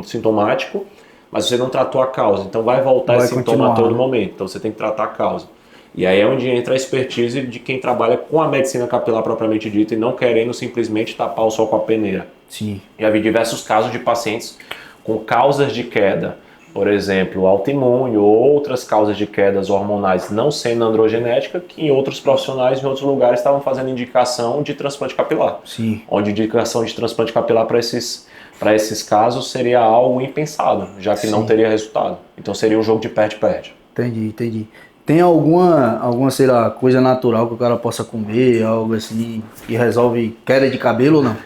sintomático, mas você não tratou a causa. Então vai voltar esse sintoma a todo momento. Então você tem que tratar a causa. E aí é onde entra a expertise de quem trabalha com a medicina capilar propriamente dita e não querendo simplesmente tapar o sol com a peneira.
Sim.
E havia diversos casos de pacientes com causas de queda, por exemplo, autoimune ou outras causas de quedas hormonais não sendo androgenética, que em outros profissionais, em outros lugares, estavam fazendo indicação de transplante capilar.
Sim.
Onde indicação de transplante capilar para esses casos seria algo impensado, já que não teria resultado. Então seria um jogo de perde-perde.
Entendi. Tem alguma, sei lá, coisa natural que o cara possa comer, algo assim, que resolve queda de cabelo ou não?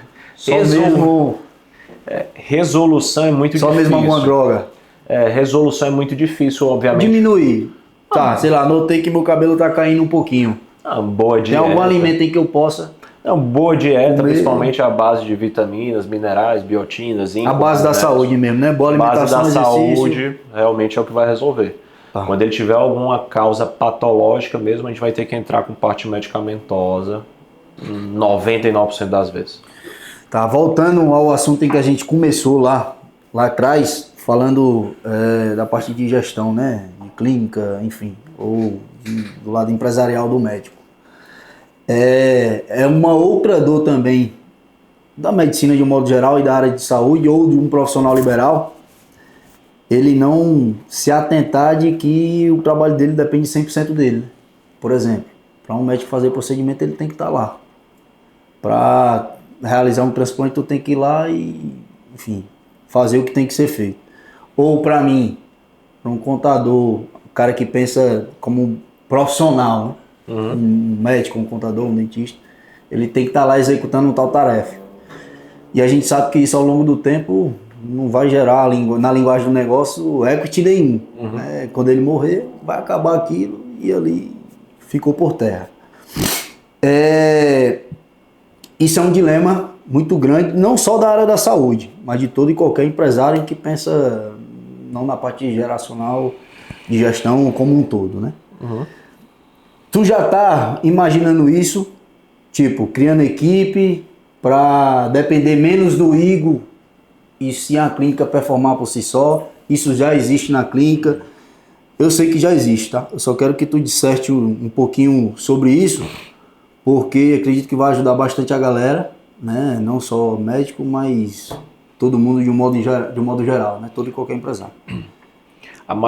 Resolução é muito difícil.
Só mesmo alguma droga?
Resolução é muito difícil, obviamente.
Diminuir. Sei lá, notei que meu cabelo tá caindo um pouquinho.
Boa dieta.
Tem algum alimento em que eu possa...
boa dieta, principalmente a base de vitaminas, minerais, biotina, zinco.
A base da saúde mesmo, né? Boa alimentação,
base da
exercício.
saúde realmente é o que vai resolver. Quando ele tiver alguma causa patológica mesmo, a gente vai ter que entrar com parte medicamentosa 99% das vezes. Voltando ao assunto em que a gente começou lá atrás, falando da parte de gestão, né? De clínica, enfim, ou do lado empresarial do médico. É uma outra dor também da medicina de um modo geral e da área de saúde ou de um profissional liberal, ele não se atentar de que o trabalho dele depende 100% dele. Né? Por exemplo, para um médico fazer procedimento, ele tem que estar lá. Para realizar um transplante, tu tem que ir lá e, enfim, fazer o que tem que ser feito. Ou para mim, para um contador, um cara que pensa como profissional, né? Um médico, um contador, um dentista, ele tem que estar lá executando uma tal tarefa. E a gente sabe que isso ao longo do tempo não vai gerar, na linguagem do negócio, equity nenhum. Né? Quando ele morrer, vai acabar aquilo e ali ficou por terra. Isso é um dilema muito grande, não só da área da saúde, mas de todo e qualquer empresário que pensa não na parte geracional de gestão como um todo, né? Tu já tá imaginando isso, tipo, criando equipe para depender menos do ego e sim a clínica performar por si só? Isso já existe na clínica? Eu sei que já existe, tá? Eu só quero que tu disserte um pouquinho sobre isso, porque acredito que vai ajudar bastante a galera, né? Não só médico, mas
todo mundo de um modo geral, né? Todo e qualquer empresário.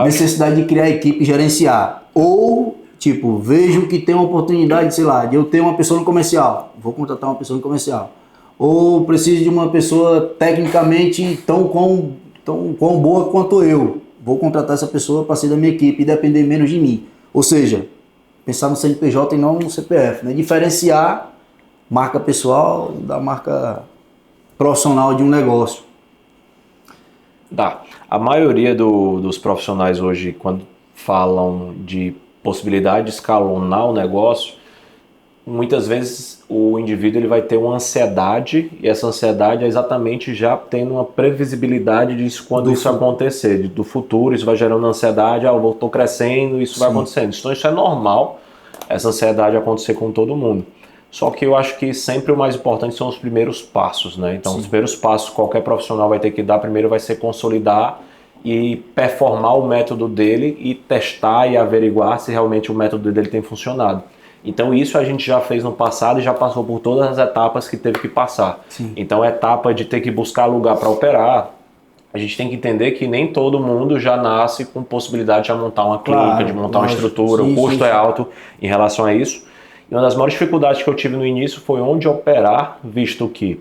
Necessidade
de criar equipe e gerenciar. Ou, tipo, vejo que tem uma oportunidade, sei lá, de eu ter uma pessoa no comercial. Vou contratar uma pessoa no comercial. Ou preciso de uma pessoa tecnicamente tão boa quanto eu. Vou contratar essa pessoa para ser da minha equipe e depender menos de mim. Ou seja, pensar no CNPJ e não no CPF, né? Diferenciar marca pessoal da marca profissional de um negócio.
A maioria dos profissionais hoje, quando falam de possibilidade de escalonar o negócio, muitas vezes o indivíduo ele vai ter uma ansiedade, e essa ansiedade é exatamente já tendo uma previsibilidade disso quando isso acontecer, do futuro. Isso vai gerando ansiedade, eu estou crescendo, isso vai acontecendo. Então isso é normal, essa ansiedade acontecer com todo mundo. Só que eu acho que sempre o mais importante são os primeiros passos, né? Então, os primeiros passos que qualquer profissional vai ter que dar primeiro vai ser consolidar e performar o método dele e testar e averiguar se realmente o método dele tem funcionado. Então, isso a gente já fez no passado e já passou por todas as etapas que teve que passar. Então, a etapa de ter que buscar lugar para operar, a gente tem que entender que nem todo mundo já nasce com possibilidade de montar uma clínica, de montar uma estrutura, o custo é alto em relação a isso. E uma das maiores dificuldades que eu tive no início foi onde operar, visto que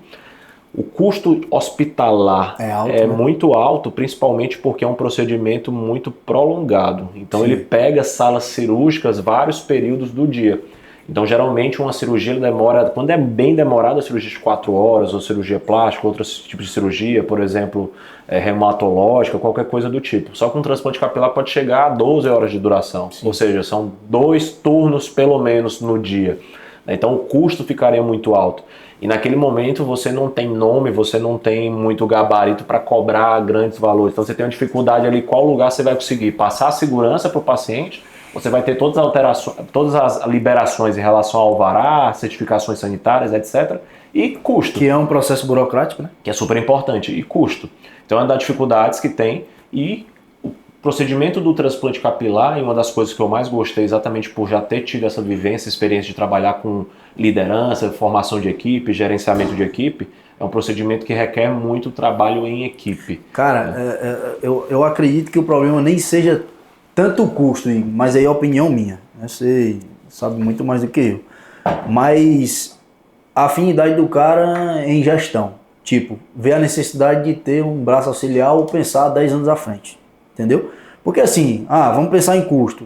o custo hospitalar é muito alto, principalmente porque é um procedimento muito prolongado. Então ele pega salas cirúrgicas vários períodos do dia. Então geralmente uma cirurgia demora, quando é bem demorada, a cirurgia de 4 horas, ou cirurgia plástica, outros tipos de cirurgia, por exemplo, reumatológica, qualquer coisa do tipo. Só que um transplante capilar pode chegar a 12 horas de duração, ou seja, são 2 turnos pelo menos no dia. Então o custo ficaria muito alto. E naquele momento você não tem nome, você não tem muito gabarito para cobrar grandes valores. Então você tem uma dificuldade ali, qual lugar você vai conseguir passar a segurança para o paciente. Você vai ter todas as alterações, todas as liberações em relação ao alvará, certificações sanitárias, etc. E custo.
Que é um processo burocrático, né?
Que é super importante. E custo. Então é uma das dificuldades que tem. E o procedimento do transplante capilar, e uma das coisas que eu mais gostei, exatamente por já ter tido essa vivência, experiência de trabalhar com liderança, formação de equipe, gerenciamento de equipe, é um procedimento que requer muito trabalho em equipe.
Cara, né? Eu acredito que o problema nem seja tanto custo, mas aí é a opinião minha. Você sabe muito mais do que eu. Mas a afinidade do cara em gestão. Tipo, ver a necessidade de ter um braço auxiliar ou pensar 10 anos à frente. Entendeu? Porque assim, vamos pensar em custo.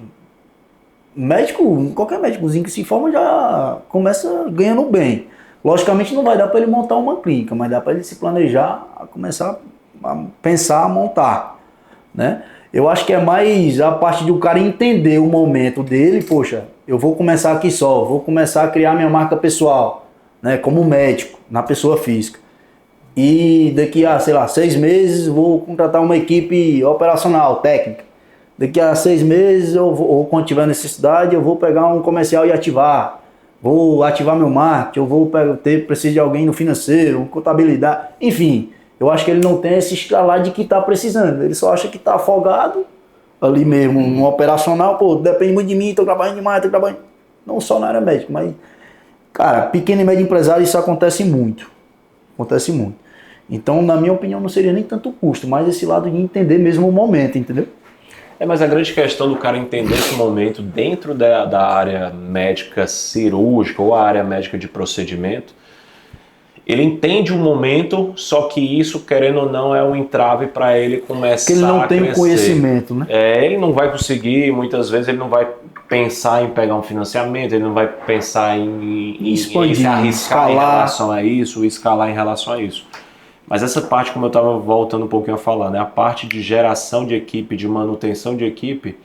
Médico, qualquer médicozinho que se forma já começa ganhando bem. Logicamente não vai dar para ele montar uma clínica, mas dá para ele se planejar, começar a pensar, a montar, né? Eu acho que é mais a parte de o cara entender o momento dele. Poxa, eu vou começar aqui só, vou começar a criar minha marca pessoal, né, como médico, na pessoa física. E daqui a, 6 meses vou contratar uma equipe operacional, técnica. Daqui a 6 meses, ou quando tiver necessidade, eu vou pegar um comercial e ativar. Vou ativar meu marketing, eu vou preciso de alguém no financeiro, contabilidade, enfim. Eu acho que ele não tem esse escalar de que está precisando. Ele só acha que está afogado ali mesmo, no operacional. Pô, depende muito de mim, estou trabalhando demais, estou trabalhando... Não só na área médica, mas... Cara, pequeno e médio empresário, isso acontece muito. Acontece muito. Então, na minha opinião, não seria nem tanto custo, mas esse lado de entender mesmo o momento, entendeu?
Mas a grande questão do cara entender esse momento dentro da área médica cirúrgica ou a área médica de procedimento, ele entende o momento, só que isso, querendo ou não, é um entrave para ele começar a crescer.
Porque ele não tem conhecimento, né?
Ele não vai conseguir, muitas vezes ele não vai pensar em pegar um financiamento, ele não vai pensar em
expandir,
se arriscar
escalar.
em relação a isso, escalar em relação a isso. Mas essa parte, como eu estava voltando um pouquinho a falar, né? A parte de geração de equipe, de manutenção de equipe,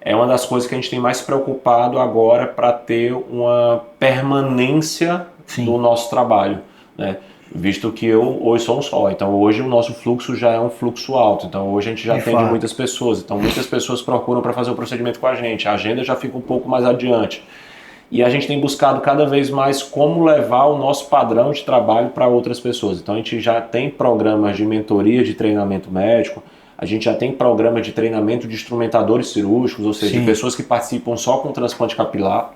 é uma das coisas que a gente tem mais preocupado agora para ter uma permanência do nosso trabalho, né? Visto que eu hoje sou um só, então hoje o nosso fluxo já é um fluxo alto, então hoje a gente já atende muitas pessoas, então muitas pessoas procuram para fazer o procedimento com a gente, a agenda já fica um pouco mais adiante. E a gente tem buscado cada vez mais como levar o nosso padrão de trabalho para outras pessoas. Então a gente já tem programas de mentoria de treinamento médico, a gente já tem programas de treinamento de instrumentadores cirúrgicos, ou seja, de pessoas que participam só com transplante capilar.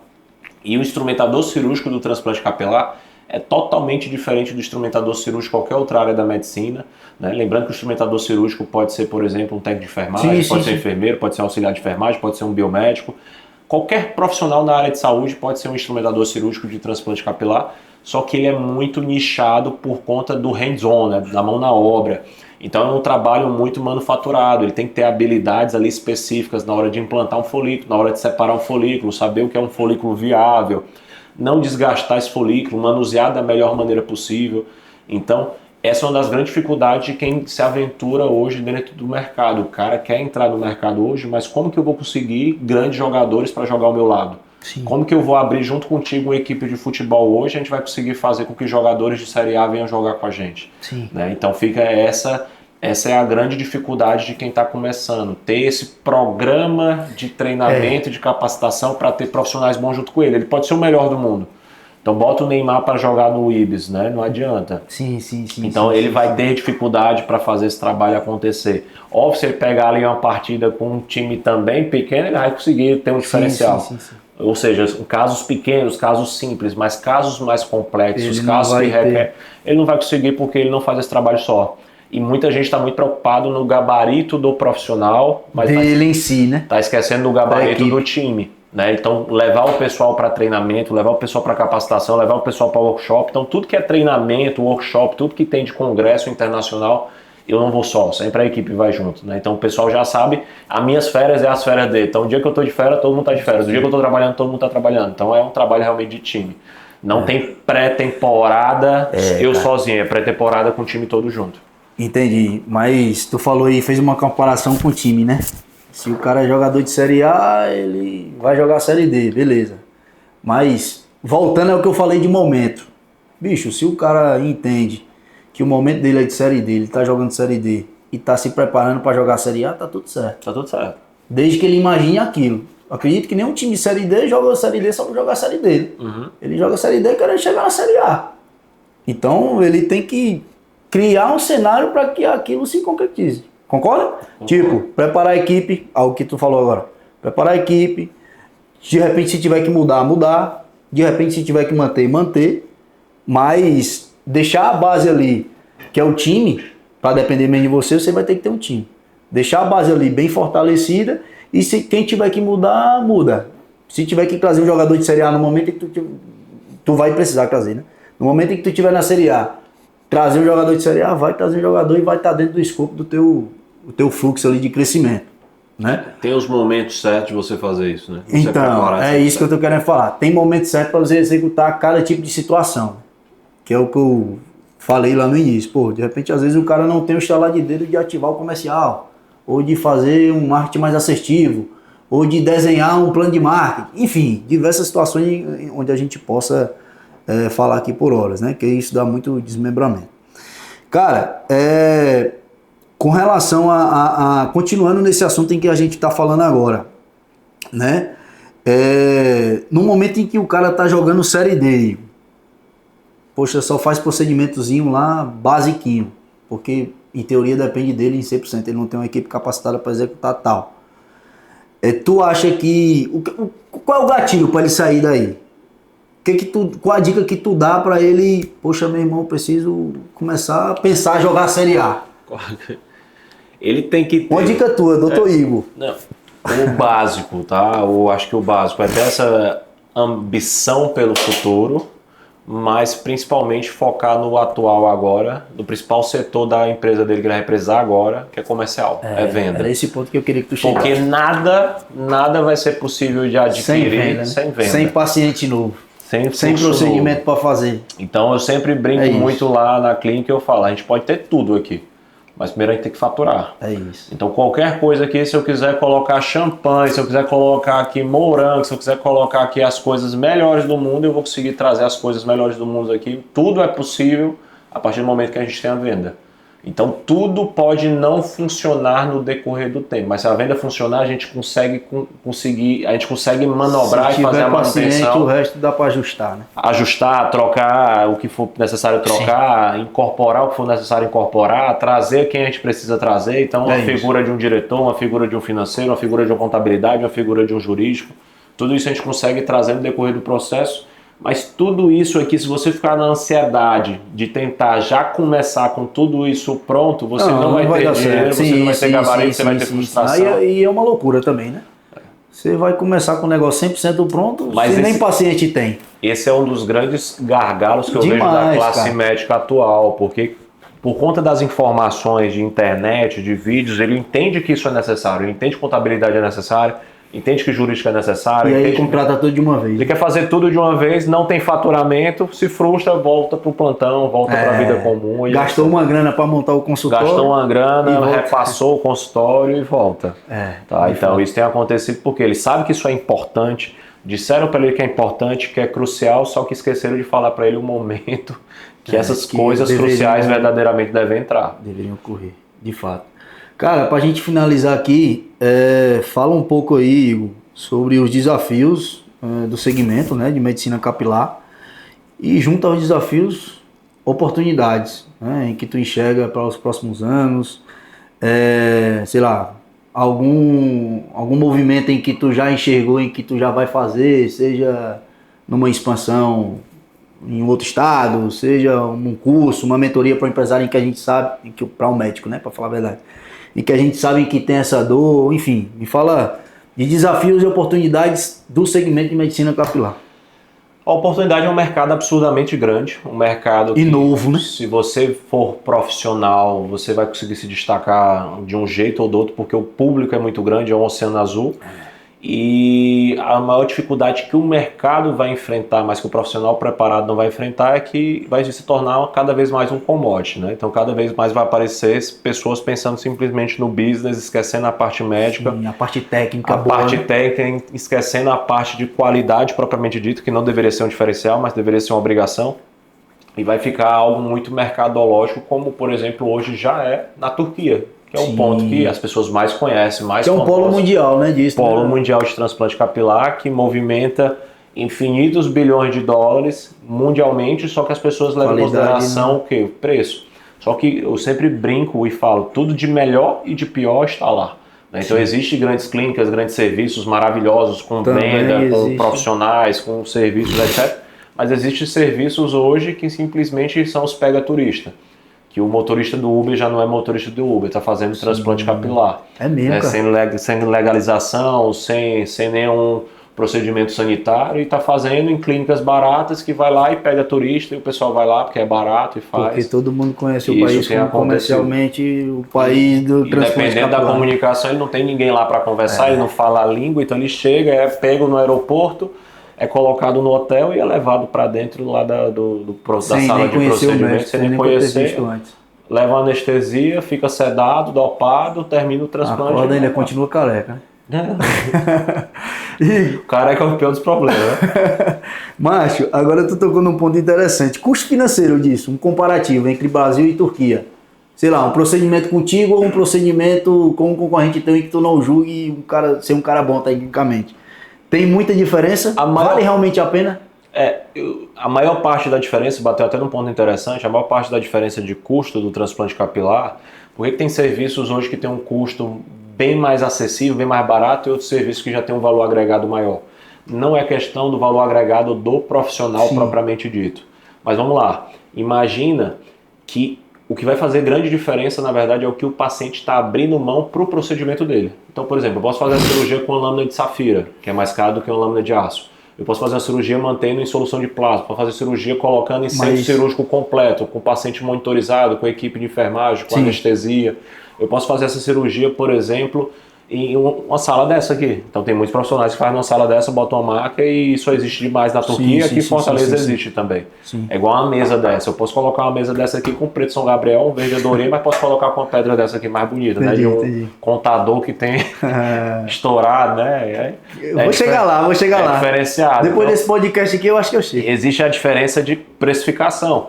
E o instrumentador cirúrgico do transplante capilar é totalmente diferente do instrumentador cirúrgico, qualquer outra área da medicina, né? Lembrando que o instrumentador cirúrgico pode ser, por exemplo, um técnico de enfermagem, pode ser enfermeiro, pode ser auxiliar de enfermagem, pode ser um biomédico. Qualquer profissional na área de saúde pode ser um instrumentador cirúrgico de transplante capilar, só que ele é muito nichado por conta do hands-on, né? Da mão na obra. Então é um trabalho muito manufaturado, ele tem que ter habilidades ali específicas na hora de implantar um folículo, na hora de separar um folículo, saber o que é um folículo viável, não desgastar esse folículo, manusear da melhor maneira possível. Então, essa é uma das grandes dificuldades de quem se aventura hoje dentro do mercado. O cara quer entrar no mercado hoje, mas como que eu vou conseguir grandes jogadores para jogar ao meu lado? Sim. Como que eu vou abrir junto contigo uma equipe de futebol hoje, a gente vai conseguir fazer com que jogadores de Série A venham jogar com a gente? Sim. Né? Então fica essa é a grande dificuldade de quem está começando, ter esse programa de treinamento, de capacitação para ter profissionais bons junto com ele. Ele pode ser o melhor do mundo. Então bota o Neymar para jogar no Ibis, né? Não adianta.
Sim.
Então ele vai ter dificuldade para fazer esse trabalho acontecer. Óbvio, se ele pegar ali uma partida com um time também pequeno, ele vai conseguir ter um diferencial. Sim. Ou seja, casos pequenos, casos simples, mas casos mais complexos, casos que requerem, ele não vai conseguir porque ele não faz esse trabalho só. E muita gente está muito preocupado no gabarito do profissional, mas
dele em si, né?
Está esquecendo do gabarito do time. Né? Então, levar o pessoal para treinamento, levar o pessoal para capacitação, levar o pessoal para workshop. Então, tudo que é treinamento, workshop, tudo que tem de congresso internacional, eu não vou só, sempre a equipe vai junto. Né? Então, o pessoal já sabe, as minhas férias é as férias dele. Então, o dia que eu estou de férias, todo mundo está de férias. O dia que eu estou trabalhando, todo mundo está trabalhando. Então, é um trabalho realmente de time. Não tem pré-temporada, sozinho, é pré-temporada com o time todo junto.
Entendi, mas tu falou aí, fez uma comparação com o time, né? Se o cara é jogador de Série A, ele vai jogar a Série D, beleza. Mas, voltando ao que eu falei de momento. Bicho, se o cara entende que o momento dele é de Série D, ele tá jogando Série D e tá se preparando para jogar a Série A, tá tudo certo.
Tá tudo certo.
Desde que ele imagine aquilo. Acredito que nenhum time de Série D joga a Série D só pra jogar a Série D. Uhum. Ele joga a Série D querendo chegar na Série A. Então, ele tem que criar um cenário para que aquilo se concretize. Concorda? Tipo, preparar a equipe, algo que tu falou agora. Preparar a equipe, de repente se tiver que mudar, mudar. De repente se tiver que manter, manter. Mas deixar a base ali, que é o time, para depender mesmo de você, você vai ter que ter um time. Deixar a base ali bem fortalecida e se quem tiver que mudar, muda. Se tiver que trazer um jogador de Série A no momento em que tu vai precisar trazer, né? No momento em que tu estiver na Série A, trazer um jogador de Série A, vai trazer um jogador e vai estar dentro do escopo do teu fluxo ali de crescimento, né?
Tem os momentos certos de você fazer isso, né? Você
então, é isso que eu tô querendo falar. Tem momento certo para você executar cada tipo de situação, que é o que eu falei lá no início. Pô, de repente, às vezes o cara não tem o estalar de dedo de ativar o comercial, ou de fazer um marketing mais assertivo, ou de desenhar um plano de marketing. Enfim, diversas situações onde a gente possa falar aqui por horas, né? Que isso dá muito desmembramento. Cara, com relação a continuando nesse assunto em que a gente está falando agora, né? No momento em que o cara tá jogando Série D, poxa, só faz procedimentozinho lá, basiquinho, porque em teoria depende dele em 100%, ele não tem uma equipe capacitada para executar tal. Tu acha que... Qual é o gatilho para ele sair daí? Qual a dica que tu dá para ele? Poxa, meu irmão, eu preciso começar a pensar a jogar a Série A.
Ele tem que ter...
Uma dica tua, doutor Igor.
Não, o básico, tá? Eu acho que o básico é ter essa ambição pelo futuro, mas principalmente focar no atual agora, no principal setor da empresa dele que ele vai precisar agora, que é comercial, é venda.
Era esse ponto que eu queria que tu chegasse.
Porque nada vai ser possível de adquirir sem venda.
Sem paciente novo. Sem procedimento para fazer.
Então eu sempre brinco muito lá na clínica e eu falo, a gente pode ter tudo aqui, mas primeiro a gente tem que faturar.
É isso.
Então qualquer coisa aqui, se eu quiser colocar champanhe, se eu quiser colocar aqui morango, se eu quiser colocar aqui as coisas melhores do mundo, eu vou conseguir trazer as coisas melhores do mundo aqui. Tudo é possível a partir do momento que a gente tem a venda. Então tudo pode não funcionar no decorrer do tempo, mas se a venda funcionar, a gente consegue manobrar e fazer a manutenção.
O resto dá para ajustar, né?
Ajustar, trocar o que for necessário trocar, incorporar o que for necessário incorporar, trazer quem a gente precisa trazer. Então, uma figura de um diretor, uma figura de um financeiro, uma figura de uma contabilidade, uma figura de um jurídico. Tudo isso a gente consegue trazer no decorrer do processo Mas tudo isso aqui, se você ficar na ansiedade de tentar já começar com tudo isso pronto, você não vai ter dinheiro, você não vai ter gabarito, você vai ter frustração.
E é uma loucura também, né? Você vai começar com o negócio 100% pronto,
mas
nem paciente tem.
Esse é um dos grandes gargalos que eu vejo da classe médica atual, porque por conta das informações de internet, de vídeos, ele entende que isso é necessário, ele entende que contabilidade é necessária, entende que jurídica é necessária.
E aí contrata tudo de uma vez.
Ele quer fazer tudo de uma vez, não tem faturamento, se frustra, volta pro plantão, volta para a vida comum.
Gastou uma grana para montar o consultório.
Gastou uma grana, repassou o consultório e volta. Então isso tem acontecido porque ele sabe que isso é importante, disseram para ele que é importante, que é crucial, só que esqueceram de falar para ele o momento que essas coisas cruciais verdadeiramente devem entrar.
Deveriam ocorrer, de fato. Cara, para a gente finalizar aqui, fala um pouco aí, Igor, sobre os desafios do segmento, né, de medicina capilar e junto aos desafios, oportunidades, né, em que tu enxerga para os próximos anos, sei lá, algum movimento em que tu já enxergou, em que tu já vai fazer, seja numa expansão em outro estado, seja um curso, uma mentoria para um empresário em que a gente sabe, para um médico, né, para falar a verdade, e que a gente sabe que tem essa dor, enfim, me fala de desafios e oportunidades do segmento de medicina capilar.
A oportunidade é um mercado absurdamente grande, um mercado
e novo, né?
Se você for profissional, você vai conseguir se destacar de um jeito ou do outro, porque o público é muito grande, é um oceano azul. E a maior dificuldade que o mercado vai enfrentar, mas que o profissional preparado não vai enfrentar, é que vai se tornar cada vez mais um commodity, né? Então cada vez mais vai aparecer pessoas pensando simplesmente no business, esquecendo a parte médica.
Sim, a parte técnica.
A parte técnica, esquecendo a parte de qualidade propriamente dito, que não deveria ser um diferencial, mas deveria ser uma obrigação. E vai ficar algo muito mercadológico, como por exemplo hoje já é na Turquia. Que é um ponto que as pessoas mais conhecem, mais
que é um polo mundial, né? Disso,
polo mundial de transplante capilar que movimenta infinitos bilhões de dólares mundialmente, só que as pessoas levam em consideração o quê? O preço. Só que eu sempre brinco e falo, tudo de melhor e de pior está lá. Né? Então existem grandes clínicas, grandes serviços maravilhosos com venda, com profissionais, com serviços, etc. Mas existem serviços hoje que simplesmente são os pega-turista. Que o motorista do Uber já não é motorista do Uber, está fazendo transplante capilar.
É mesmo,
sem legalização, sem nenhum procedimento sanitário, e está fazendo em clínicas baratas que vai lá e pega turista e o pessoal vai lá porque é barato e faz.
Porque todo mundo conhece o país como comercialmente o país do transplante capilar.
Dependendo da comunicação, ele não tem ninguém lá para conversar, ele não fala a língua, então ele chega, é pego no aeroporto, é colocado no hotel e é levado para dentro lá da sala de procedimento, sem nem conhecer, leva anestesia, fica sedado, dopado, termina o transplante.
Acorda ainda continua careca.
O cara é campeão dos problemas.
Macho, agora tu tocou num ponto interessante. Custo financeiro disso, um comparativo entre Brasil e Turquia. Sei lá, um procedimento contigo ou um procedimento com um concorrente teu em que tu não julgue ser um cara bom tecnicamente. Tem muita diferença? Vale realmente a pena?
A maior parte da diferença, bateu até num ponto interessante, a maior parte da diferença de custo do transplante capilar, porque tem serviços hoje que tem um custo bem mais acessível, bem mais barato, e outros serviços que já tem um valor agregado maior. Não é questão do valor agregado do profissional propriamente dito. Mas vamos lá, imagina que o que vai fazer grande diferença, na verdade, é o que o paciente está abrindo mão para o procedimento dele. Então, por exemplo, eu posso fazer a cirurgia com uma lâmina de safira, que é mais caro do que uma lâmina de aço. Eu posso fazer uma cirurgia mantendo em solução de plasma, posso fazer cirurgia colocando em centro cirúrgico completo, com o paciente monitorizado, com a equipe de enfermagem, com anestesia. Eu posso fazer essa cirurgia, por exemplo, em uma sala dessa aqui. Então tem muitos profissionais que fazem uma sala dessa, botam uma maca e só existe demais na Turquia, aqui em Fortaleza existe também. É igual uma mesa dessa. Eu posso colocar uma mesa dessa aqui com preto São Gabriel, um verde adorei, mas posso colocar com uma pedra dessa aqui mais bonita, né? De um contador que tem estourado, né?
Vou chegar lá.
Diferenciado.
Depois desse podcast aqui eu acho que eu chego.
Existe a diferença de precificação.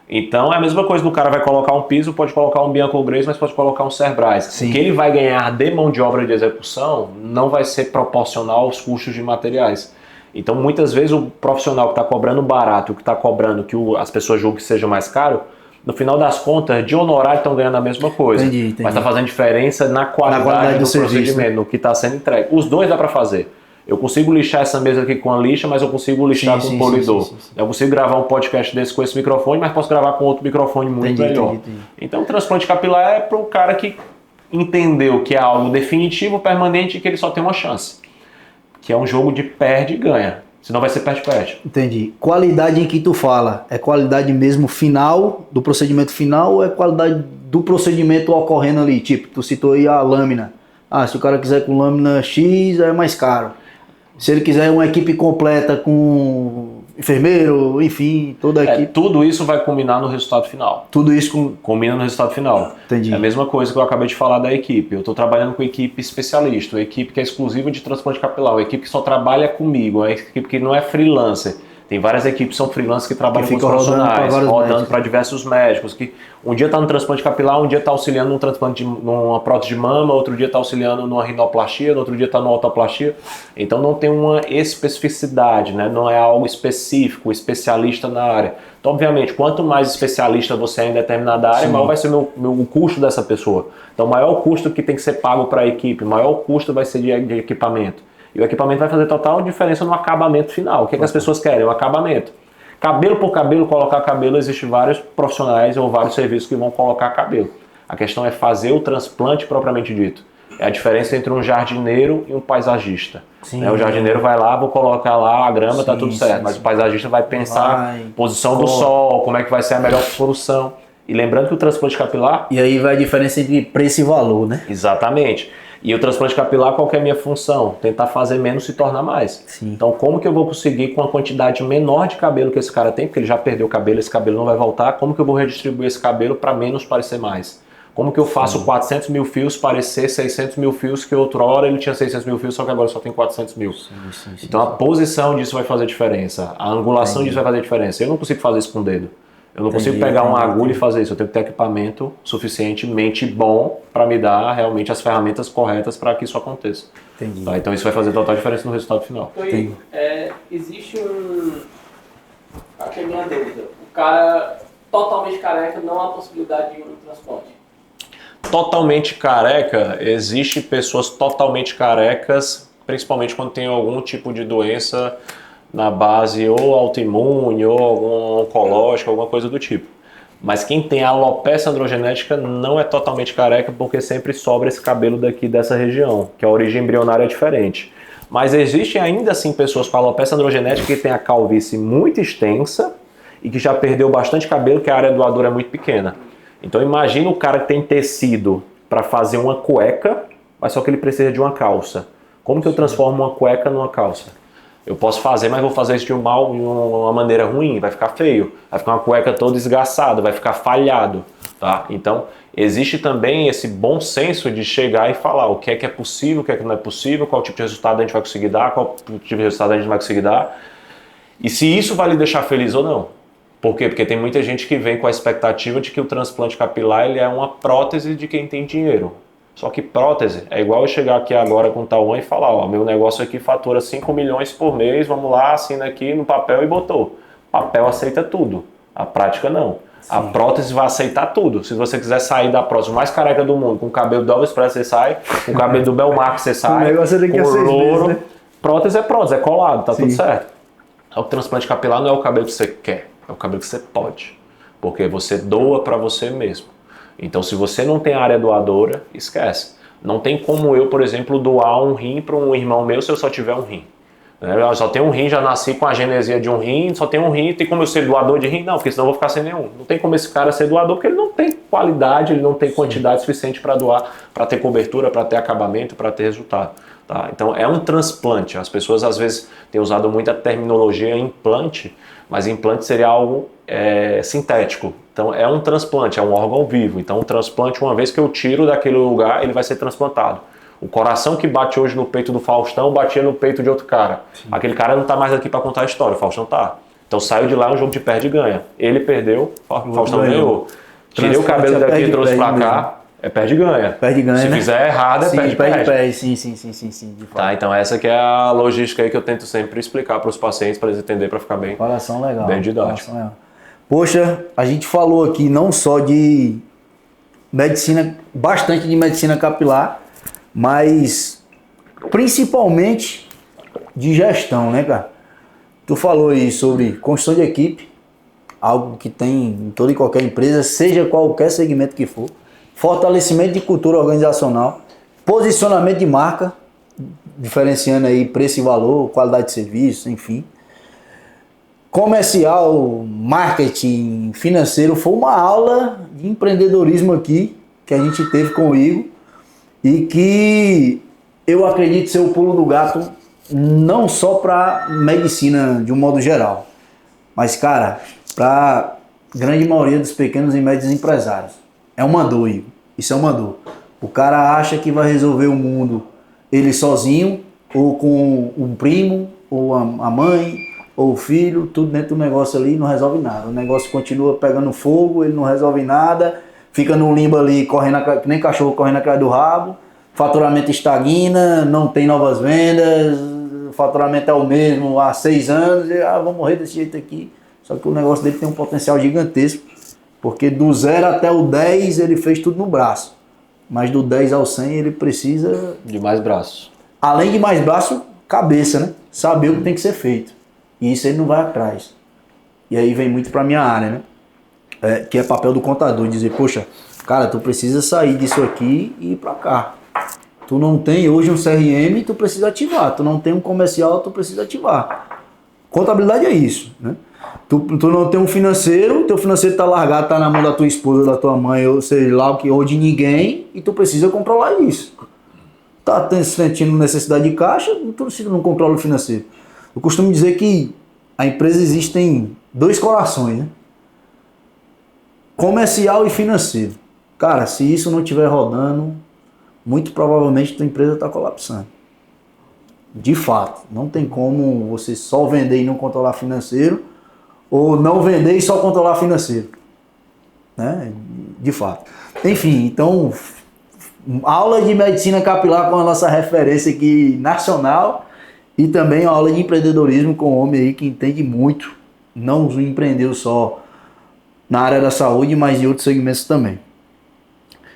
Então é a mesma coisa, o cara vai colocar um piso, pode colocar um Bianco Grace, mas pode colocar um Cerbrais. O que ele vai ganhar de mão de obra de execução não vai ser proporcional aos custos de materiais. Então muitas vezes o profissional que está cobrando barato, o que está cobrando que as pessoas julgam que seja mais caro, no final das contas, de honorário estão ganhando a mesma coisa. Entendi. Mas está fazendo diferença na qualidade do procedimento, no que está sendo entregue. Os dois dá para fazer. Eu consigo lixar essa mesa aqui com a lixa, mas eu consigo lixar com um polidor. Sim. Eu consigo gravar um podcast desse com esse microfone, mas posso gravar com outro microfone muito melhor. Entendi. Então o transplante capilar é para o cara que entendeu que é algo definitivo, permanente e que ele só tem uma chance. Que é um jogo de perde e ganha. Senão vai ser perde-perde.
Entendi. Qualidade em que tu fala, é qualidade mesmo final, do procedimento final, ou é qualidade do procedimento ocorrendo ali? Tipo, tu citou aí a lâmina. Se o cara quiser com lâmina X, é mais caro. Se ele quiser uma equipe completa com enfermeiro, enfim, toda a equipe.
Tudo isso vai combinar no resultado final.
Tudo isso
combina no resultado final.
Entendi.
É a mesma coisa que eu acabei de falar da equipe. Eu estou trabalhando com equipe especialista, uma equipe que é exclusiva de transplante capilar, uma equipe que só trabalha comigo, uma equipe que não é freelancer. Tem várias equipes que são freelancers que trabalham com os profissionais, rodando para diversos médicos, que um dia está no transplante capilar, um dia está auxiliando num transplante numa prótese de mama, outro dia está auxiliando numa rinoplastia, no outro dia está numa autoplastia. Então não tem uma especificidade, né? Não é algo específico, especialista na área. Então, obviamente, quanto mais especialista você é em determinada área, maior vai ser o custo dessa pessoa. Então, o maior custo que tem que ser pago para a equipe, maior custo vai ser de equipamento. E o equipamento vai fazer total diferença no acabamento final. O que as pessoas querem? O acabamento. Cabelo por cabelo, colocar cabelo, existem vários profissionais ou vários serviços que vão colocar cabelo. A questão é fazer o transplante propriamente dito. É a diferença entre um jardineiro e um paisagista. Sim, o jardineiro vai lá, vou colocar lá a grama, tá tudo certo. Mas o paisagista vai pensar posição do sol, como é que vai ser a melhor solução. E lembrando que o transplante capilar...
E aí vai a diferença entre preço e valor, né?
Exatamente. E o transplante capilar, qual que é a minha função? Tentar fazer menos se tornar mais.
Sim.
Então, como que eu vou conseguir com a quantidade menor de cabelo que esse cara tem, porque ele já perdeu o cabelo, esse cabelo não vai voltar, como que eu vou redistribuir esse cabelo para menos parecer mais? Como que eu faço 400 mil fios parecer 600 mil fios, que outrora ele tinha 600 mil fios, só que agora só tem 400 mil. Então, a posição disso vai fazer diferença, a angulação disso vai fazer diferença. Eu não consigo fazer isso com o dedo. Eu não consigo pegar uma agulha e fazer isso. Eu tenho que ter equipamento suficientemente bom para me dar realmente as ferramentas corretas para que isso aconteça.
Entendi.
Tá? Então isso vai fazer total diferença no resultado final.
Então, existe aqui é a minha dúvida. O cara totalmente careca, não há possibilidade de um transplante?
Totalmente careca, existe pessoas totalmente carecas, principalmente quando tem algum tipo de doença na base ou autoimune ou algum oncológico, alguma coisa do tipo. Mas quem tem alopecia androgenética não é totalmente careca, porque sempre sobra esse cabelo daqui dessa região, que a origem embrionária é diferente. Mas existem ainda assim pessoas com alopecia androgenética que tem a calvície muito extensa e que já perdeu bastante cabelo, que a área doadora é muito pequena. Então imagina o cara que tem tecido para fazer uma cueca, mas só que ele precisa de uma calça. Como que eu transformo uma cueca numa calça? Eu posso fazer, mas vou fazer isso de uma maneira ruim, vai ficar feio, vai ficar uma cueca toda esgaçada, vai ficar falhado, tá? Então, existe também esse bom senso de chegar e falar o que é possível, o que é que não é possível, qual tipo de resultado a gente vai conseguir dar, qual tipo de resultado a gente vai conseguir dar, e se isso vai lhe deixar feliz ou não. Por quê? Porque tem muita gente que vem com a expectativa de que o transplante capilar ele é uma prótese de quem tem dinheiro. Só que prótese é igual eu chegar aqui agora com o Tauan e falar, ó, meu negócio aqui fatura 5 milhões por mês, vamos lá, assina aqui no papel e botou. Papel aceita tudo, a prática não. Sim. A prótese vai aceitar tudo. Se você quiser sair da prótese mais careca do mundo, com o cabelo do Elvis Presley você sai, com o cabelo do Belmarco você sai,
o negócio é daqui a 6 meses, né?
Prótese, é colado, tá tudo certo. O transplante capilar não é o cabelo que você quer, é o cabelo que você pode. Porque você doa para você mesmo. Então, se você não tem área doadora, esquece. Não tem como eu, por exemplo, doar um rim para um irmão meu se eu só tiver um rim. Eu só tenho um rim, já nasci com a genesia de um rim, só tenho um rim, tem como eu ser doador de rim? Não, porque senão eu vou ficar sem nenhum. Não tem como esse cara ser doador, porque ele não tem qualidade, ele não tem quantidade suficiente para doar, para ter cobertura, para ter acabamento, para ter resultado. Tá? Então, é um transplante. As pessoas, às vezes, têm usado muita terminologia implante, mas implante seria algo sintético. Então é um transplante, é um órgão vivo. Então um transplante, uma vez que eu tiro daquele lugar, ele vai ser transplantado. O coração que bate hoje no peito do Faustão, batia no peito de outro cara. Sim. Aquele cara não está mais aqui para contar a história, o Faustão tá. Então saiu de lá, é um jogo de perde e ganha. Ele perdeu, o Faustão ganhou. Tirei o cabelo daqui e trouxe para cá, é perde e ganha.
Perde e ganha,
Se
né?
fizer errado, é perde e perde.
Sim, de fato.
Tá, então essa que é a logística aí que eu tento sempre explicar para os pacientes, para eles entenderem, para ficar bem,
Coração legal.
Bem didático.
Poxa, a gente falou aqui não só de medicina, bastante de medicina capilar, mas principalmente de gestão, né, cara? Tu falou aí sobre construção de equipe, algo que tem em toda e qualquer empresa, seja qualquer segmento que for. Fortalecimento de cultura organizacional, posicionamento de marca, diferenciando aí preço e valor, qualidade de serviço, enfim. Comercial, marketing, financeiro, foi uma aula de empreendedorismo aqui que a gente teve com o Igor e que eu acredito ser o pulo do gato não só para medicina de um modo geral, mas, cara, para a grande maioria dos pequenos e médios empresários. É uma dor, Igor. Isso é uma dor. O cara acha que vai resolver o mundo ele sozinho, ou com um primo, ou a mãe, ou o filho, tudo dentro do negócio ali, não resolve nada. O negócio continua pegando fogo, ele não resolve nada, fica no limbo ali, correndo, que nem cachorro correndo atrás do rabo, faturamento estagna, não tem novas vendas, o faturamento é o mesmo há 6 anos, e vou morrer desse jeito aqui. Só que o negócio dele tem um potencial gigantesco, porque do 0 até o 10 ele fez tudo no braço. Mas do 10 ao 100 ele precisa...
de mais braços.
Além de mais braço, cabeça, né? Saber o que tem que ser feito. E isso ele não vai atrás. E aí vem muito pra minha área, né? Que é papel do contador. Dizer, poxa, cara, tu precisa sair disso aqui e ir pra cá. Tu não tem hoje um CRM, tu precisa ativar. Tu não tem um comercial, tu precisa ativar. Contabilidade é isso, né? Tu não tem um financeiro, teu financeiro tá largado, tá na mão da tua esposa, da tua mãe, ou sei lá, ou de ninguém, e tu precisa controlar isso. Tá sentindo necessidade de caixa, tu não controla o financeiro. Eu costumo dizer que a empresa existem 2 corações, né? Comercial e financeiro. Cara, se isso não estiver rodando, muito provavelmente tua empresa está colapsando. De fato, não tem como você só vender e não controlar financeiro, ou não vender e só controlar financeiro, né? De fato. Enfim, então, aula de medicina capilar com a nossa referência aqui nacional e também a aula de empreendedorismo com um homem aí que entende muito, não empreendeu só na área da saúde, mas em outros segmentos também.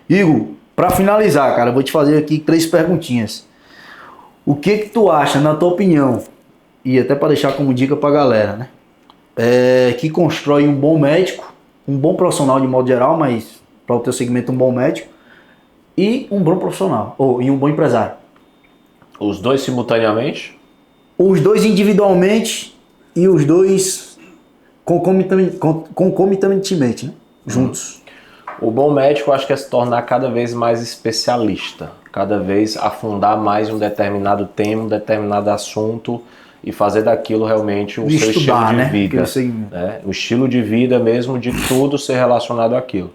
Igor, para finalizar, cara, eu vou te fazer aqui 3 perguntinhas. O que tu acha, na tua opinião, e até para deixar como dica para a galera, né? Que constrói um bom médico, um bom profissional de modo geral, mas para o teu segmento um bom médico e um bom profissional, e um bom empresário?
Os 2 simultaneamente?
Os 2 individualmente e os 2 concomitantemente, né? Juntos.
O bom médico, acho que é se tornar cada vez mais especialista, cada vez afundar mais em um determinado tema, um determinado assunto e fazer daquilo realmente o seu estilo de vida. Né? O estilo de vida mesmo, de tudo ser relacionado àquilo.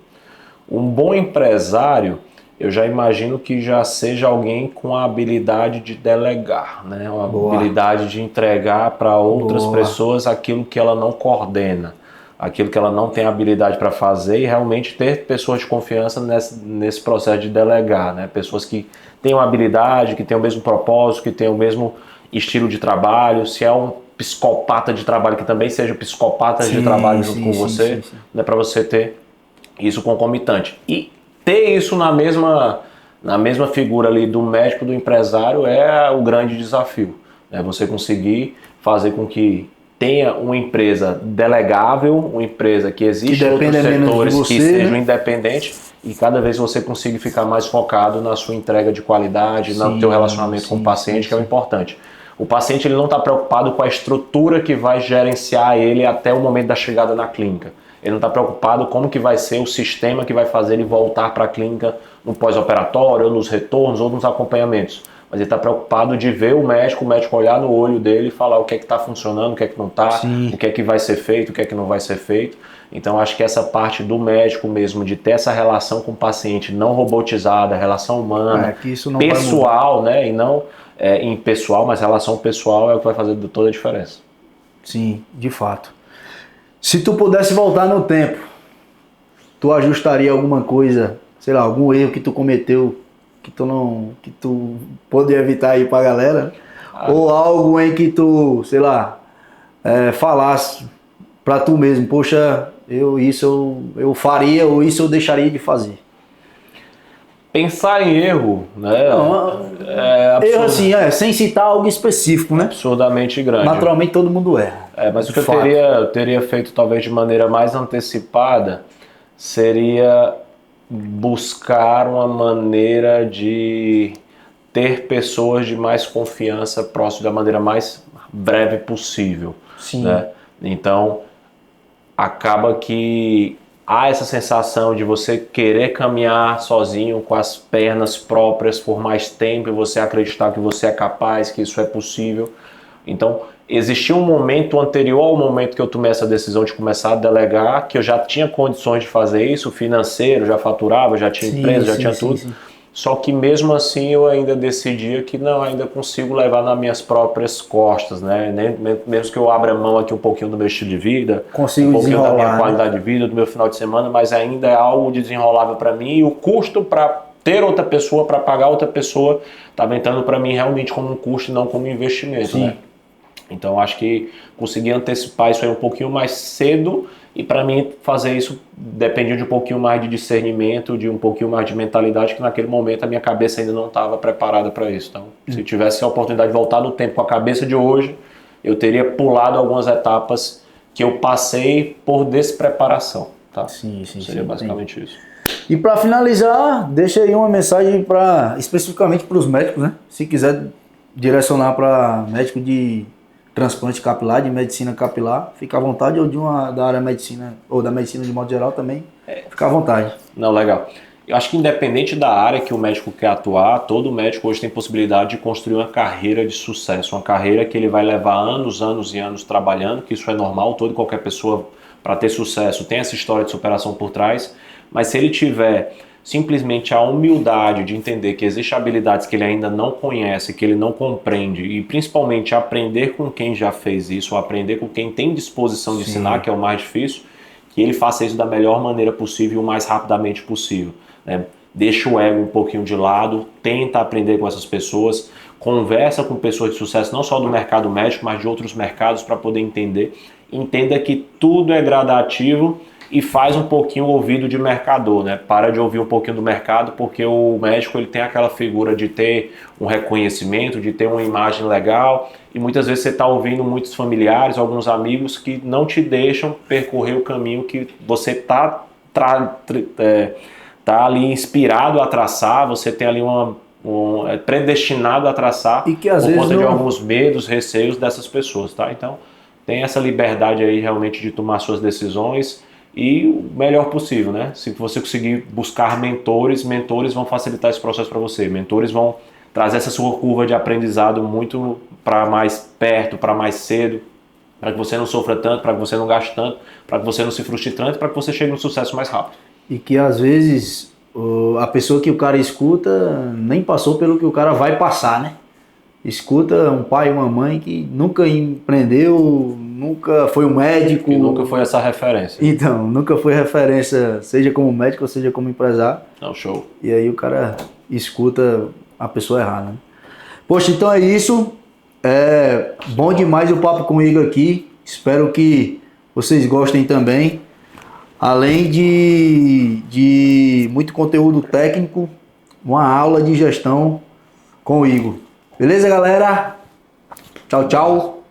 Um bom empresário, eu já imagino que já seja alguém com a habilidade de delegar, né? Uma habilidade de entregar para outras pessoas aquilo que ela não coordena, aquilo que ela não tem habilidade para fazer, e realmente ter pessoas de confiança nesse processo de delegar, né? Pessoas que tenham habilidade, que tenham o mesmo propósito, que tenham o mesmo estilo de trabalho. Se é um psicopata de trabalho, que também seja psicopata de trabalho junto com você, né? Para você ter isso concomitante. E ter isso na mesma figura ali do médico, do empresário, é o grande desafio, né? Você conseguir fazer com que tenha uma empresa delegável, uma empresa que existe em outros setores que sejam independentes, e cada vez você consiga ficar mais focado na sua entrega de qualidade, no teu relacionamento com o paciente, que é o importante. O paciente ele não está preocupado com a estrutura que vai gerenciar ele até o momento da chegada na clínica. Ele não está preocupado como que vai ser o sistema que vai fazer ele voltar para a clínica no pós-operatório, ou nos retornos, ou nos acompanhamentos. Mas ele está preocupado de ver o médico olhar no olho dele e falar o que é que está funcionando, o que é que não está, o que é que vai ser feito, o que é que não vai ser feito. Então acho que essa parte do médico mesmo, de ter essa relação com o paciente não robotizada, relação humana, pessoal, né? E não impessoal, mas relação pessoal é o que vai fazer toda a diferença.
Sim, de fato. Se tu pudesse voltar no tempo, tu ajustaria alguma coisa, sei lá, algum erro que tu cometeu que tu pode evitar aí pra galera, ou algo em que tu, sei lá, falasse pra tu mesmo, poxa, eu faria, ou isso eu deixaria de fazer?
pensar em erro, né?
Não,
É
erro assim, sem citar algo específico, né?
absurdamente grande.
Naturalmente todo mundo erra.
Mas o que
Fato.
eu teria feito talvez de maneira mais antecipada seria buscar uma maneira de ter pessoas de mais confiança próximo da maneira mais breve possível.
Sim.
Né? Então, acaba que há essa sensação de você querer caminhar sozinho com as pernas próprias por mais tempo e você acreditar que você é capaz, que isso é possível. Então, existia um momento anterior ao momento que eu tomei essa decisão de começar a delegar, que eu já tinha condições de fazer isso, financeiro, já faturava, já tinha empresa, já tinha tudo. Sim. Só que mesmo assim eu ainda decidia que não, ainda consigo levar nas minhas próprias costas, né? Mesmo que eu abra mão aqui um pouquinho do meu estilo de vida,
consigo
um pouquinho da minha qualidade
né?
de vida, do meu final de semana, mas ainda é algo desenrolável para mim e o custo para ter outra pessoa, para pagar outra pessoa, estava entrando para mim realmente como um custo e não como um investimento,
Sim.
né? Então acho que consegui antecipar isso aí um pouquinho mais cedo e para mim fazer isso dependia de um pouquinho mais de discernimento, de um pouquinho mais de mentalidade, que naquele momento a minha cabeça ainda não estava preparada para isso. Então, se tivesse a oportunidade de voltar no tempo com a cabeça de hoje, eu teria pulado algumas etapas que eu passei por despreparação. Tá?
Sim,
Seria basicamente isso.
E para finalizar, deixa aí uma mensagem especificamente para os médicos, né? Se quiser direcionar para médico de transplante capilar, de medicina capilar, fica à vontade, ou da área medicina, ou da medicina de modo geral também, fica à vontade.
Não, legal. Eu acho que independente da área que o médico quer atuar, todo médico hoje tem possibilidade de construir uma carreira de sucesso, uma carreira que ele vai levar anos, anos e anos trabalhando, que isso é normal, toda e qualquer pessoa para ter sucesso tem essa história de superação por trás, mas se ele tiver simplesmente a humildade de entender que existem habilidades que ele ainda não conhece, que ele não compreende, e principalmente aprender com quem já fez isso, ou aprender com quem tem disposição de ensinar, que é o mais difícil, que ele faça isso da melhor maneira possível e o mais rapidamente possível. Né? Deixa o ego um pouquinho de lado, tenta aprender com essas pessoas, conversa com pessoas de sucesso, não só do mercado médico, mas de outros mercados para poder entender. Entenda que tudo é gradativo e faz um pouquinho o ouvido de mercador, né? Para de ouvir um pouquinho do mercado, porque o médico ele tem aquela figura de ter um reconhecimento, de ter uma imagem legal, e muitas vezes você está ouvindo muitos familiares, alguns amigos que não te deixam percorrer o caminho que você está ali inspirado a traçar, você tem ali predestinado a traçar,
e que, às
por
vezes,
conta de alguns medos, receios dessas pessoas, tá? Então, tem essa liberdade aí realmente de tomar suas decisões e o melhor possível, né? Se você conseguir buscar mentores vão facilitar esse processo para você. Mentores vão trazer essa sua curva de aprendizado muito para mais perto, para mais cedo, para que você não sofra tanto, para que você não gaste tanto, para que você não se frustre tanto, para que você chegue no sucesso mais rápido.
E que às vezes a pessoa que o cara escuta nem passou pelo que o cara vai passar, né? Escuta um pai e uma mãe que nunca empreendeu, nunca foi um médico.
E nunca foi essa referência.
Então, nunca foi referência, seja como médico ou seja como empresário.
Não, show.
E aí o cara escuta a pessoa errada. Né? Poxa, então é isso. É bom demais o papo com o Igor aqui. Espero que vocês gostem também. Além de muito conteúdo técnico, uma aula de gestão com o Igor. Beleza, galera? Tchau, tchau.